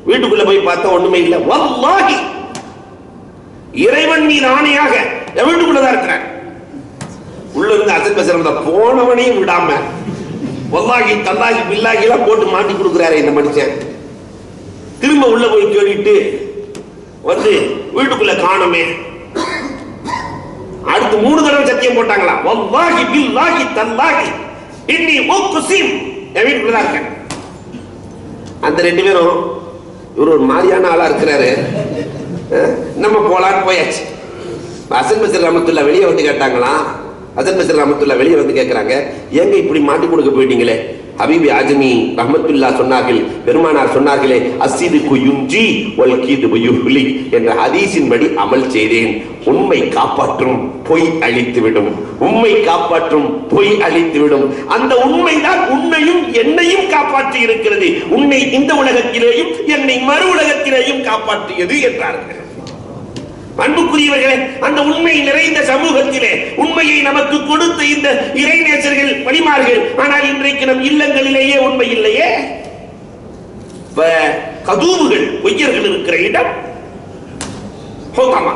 வீட்டுக்குள்ள போய் பார்த்தா ஒண்ணுமே இல்லை. வல்லாஹி, இறைவன் மீது ஆணையாக என் வீட்டுக்குள்ளதான் இருக்கிறார். உள்ள இருந்து ஹசன் பஸ்ரி ரஹ்மத்துல்லாஹ் போனவனையும் விடாம வல்லாஹி தல்லாஹி பில்லாஹி எல்லாம் போட்டு மாட்டி கொடுக்கிறாரு இந்த மனுஷன். திரும்ப உள்ள போய் தேடிட்டு வந்து வீட்டுக்குள்ள காணுமே. அடுத்து 3 தடவை சத்தியம் போட்டாங்களா, வல்லாஹி பில்லாஹி தல்லாஹி இன்னி உக்ஸிம், என் வீட்டுக்குள்ள தான் இருக்கேன். அந்த ரெண்டு பேரும் இவர் ஒரு மாதிரியான ஆளா இருக்கிறாரு, நம்ம போலான்னு போயாச்சு. ஹசன் பஸ்ரி ரஹ்மத்துல்லாஹ் வெளியே வந்து கேட்டாங்களா, ஹசன் பஸ்ரி ரஹ்மத்துல்லாஹ் வெளியே வந்து கேட்கிறாங்க, ஏங்க இப்படி மாட்டி கொடுக்க போயிட்டீங்களே? ஹபீபி ஆஜமி ரஹ்மத்துல்லாஹ் சொன்னார்கள், பெருமானார் சொன்னார்களே, அஸ்ஸிதுகு யுன்ஜி வல் கீதுபு யுஹ்லி என்ற ஹதீஸின்படி அமல் செய்தேன். உண்மை காப்பாற்றும், பொய் அழித்துவிடும். உண்மை காப்பாற்றும், பொய் அழித்துவிடும். அந்த உண்மைதான் உன்னையும் என்னையும் காப்பாற்றி இருக்கிறது. உன்னை இந்த உலகத்திலேயும் என்னை மறு உலகத்திலேயும் காப்பாற்றியது என்றார்கள். அன்புக்குரியவர்களே, அந்த உண்மை நிறைந்த சமூகத்திலே உண்மையை நமக்கு கொடுத்த இந்த இறைநேசர்கள் வழிமார்கள், ஆனால் இன்றைக்கு நம் இல்லங்களிலேயே உண்மை இல்லையே. கதூவுகள், பொய்யர்கள் இருக்கிற இடம் ஹுதமா.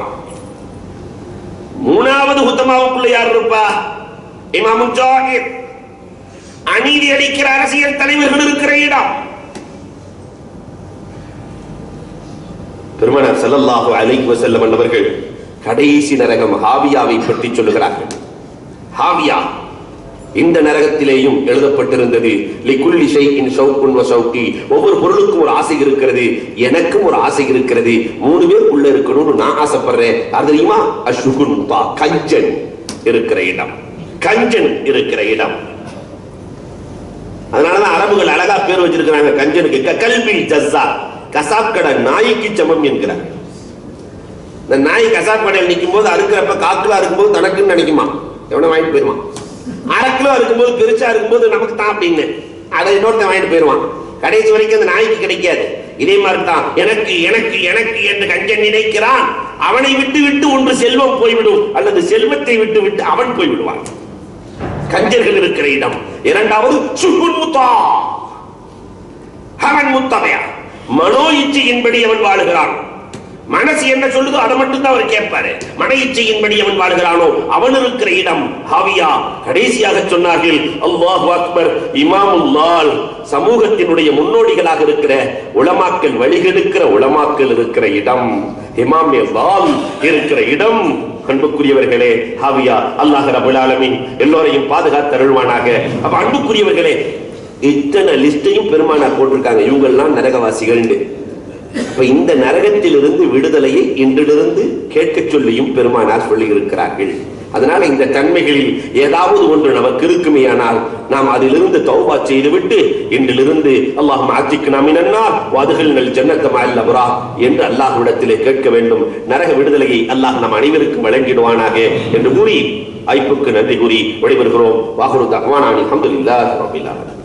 3வது ஹுதமாவுக்குள்ள யார் இருப்பா? இமாம் ஜாகிர், அநீதி அளிக்கிற அரசியல் தலைவர்கள் இருக்கிற இடம். பெருமானார் ஸல்லல்லாஹு அலைஹி வஸல்லம் அவர்கள் கடைசி நரகம் ஹாவியாவை பற்றி சொல்லுகிறார்கள். ஹாவியா, இந்த நரகத்திலேயும் எழுதப்பட்டிருந்தது, லிகுல்லி ஷைஇன் ஷௌகுன் வ ஷௌகி, ஒவ்வொரு பொருளுக்கும் ஒரு ஆசை இருக்கிறது, எனக்கும் ஒரு ஆசை இருக்கிறது, 3 பேர் உள்ள இருக்கணும்னு நான் ஆசைப்படுறேன். அது தெரியுமா? அஷ்ஹுன் தா, கஞ்சன் இருக்கிற இடம், கஞ்சன் இருக்கிற இடம். அதனாலதான் அரபுகள் அழகா பேர் வச்சிருக்கிறாங்க கஞ்சனுக்கு, கல்பில் ஜஸ்ஸா, கசாப் கடை நாய்க்கு சமம் என்கிறார். இந்த நாய் கசாப் கடையில் நிற்கும் போது அறுக்கிறப்ப காக்கிலா இருக்கும்போது தனக்குன்னு நினைக்குமா, எவனை வாங்கிட்டு போயிருவான். 1/2 கிலோ இருக்கும்போது பெருசா இருக்கும்போது நமக்கு தான் அப்படின்னு அதை இன்னொருத்த வாங்கிட்டு போயிருவான். கடைசி வரைக்கும் அந்த நாய்க்கு கிடைக்காது. இதே மாதிரி தான் எனக்கு எனக்கு எனக்கு என்று கஞ்சன் நினைக்கிறான். அவனை விட்டு விட்டு ஒன்று செல்வம் போய்விடும், அல்லது செல்வத்தை விட்டு விட்டு அவன் போய்விடுவான். கஞ்சர்கள் இருக்கிற இடம். 2வது சுகுன் முத்தா, அவன் முத்தமையா, மனோ இச்சையின்படி அவன் வாழுகிறான். மனசு என்ன சொல்லுதோ அதை மட்டும்தான் அவர் கேட்பாரு. மன இச்சையின்படி அவன் வாழ்கிறானோ அவன் இருக்கிற இடம் ஹாவியா. கடைசியாக சொன்னார்கள், அல்லாஹு அக்பர், இமாமுல்லால், சமூகத்தினுடைய முன்னோடிகளாக இருக்கிற உலமாக்கள், வழிகெடுக்கிற உலமாக்கள் இருக்கிற இடம், இமாம் லால் இருக்கிற இடம் அன்புக்குரியவர்களே, ஹாவியா அல்லாஹ் ரப்பல் ஆலமீன் எல்லோரையும் பாதுகாத்து அருள்வானாக. அப்ப அன்புக்குரியவர்களே, இத்தனை லிஸ்டையும் பெருமானார் போட்டிருக்காங்க, இவங்கெல்லாம் நரகவாசிகள். இப்ப இந்த நரகத்திலிருந்து விடுதலையை இன்றிலிருந்து கேட்க சொல்லியும் பெருமானார் சொல்லி இருக்கிறார்கள். அதனால இந்த தன்மைகளில் ஏதாவது ஒன்று நமக்கு இருக்குமேயானால் நாம் அதிலிருந்து தௌபா செய்துவிட்டு இன்றிலிருந்து அல்லாஹ் மாத்திக்னா மினன்னார் வதுகில்னல் ஜன்னத மஅல் அப்ரார் என்று அல்லாஹ்விடத்திலே கேட்க வேண்டும். நரக விடுதலையை அல்லாஹ் நம் அனைவருக்கும் வழங்கிடுவானாக என்று கூறி வாய்ப்புக்கு நன்றி கூறி விடைபெறுகிறோம். வாஹிரு தஅவானா அல்ஹம்துலில்லாஹி ரப்பில் ஆலமீன்.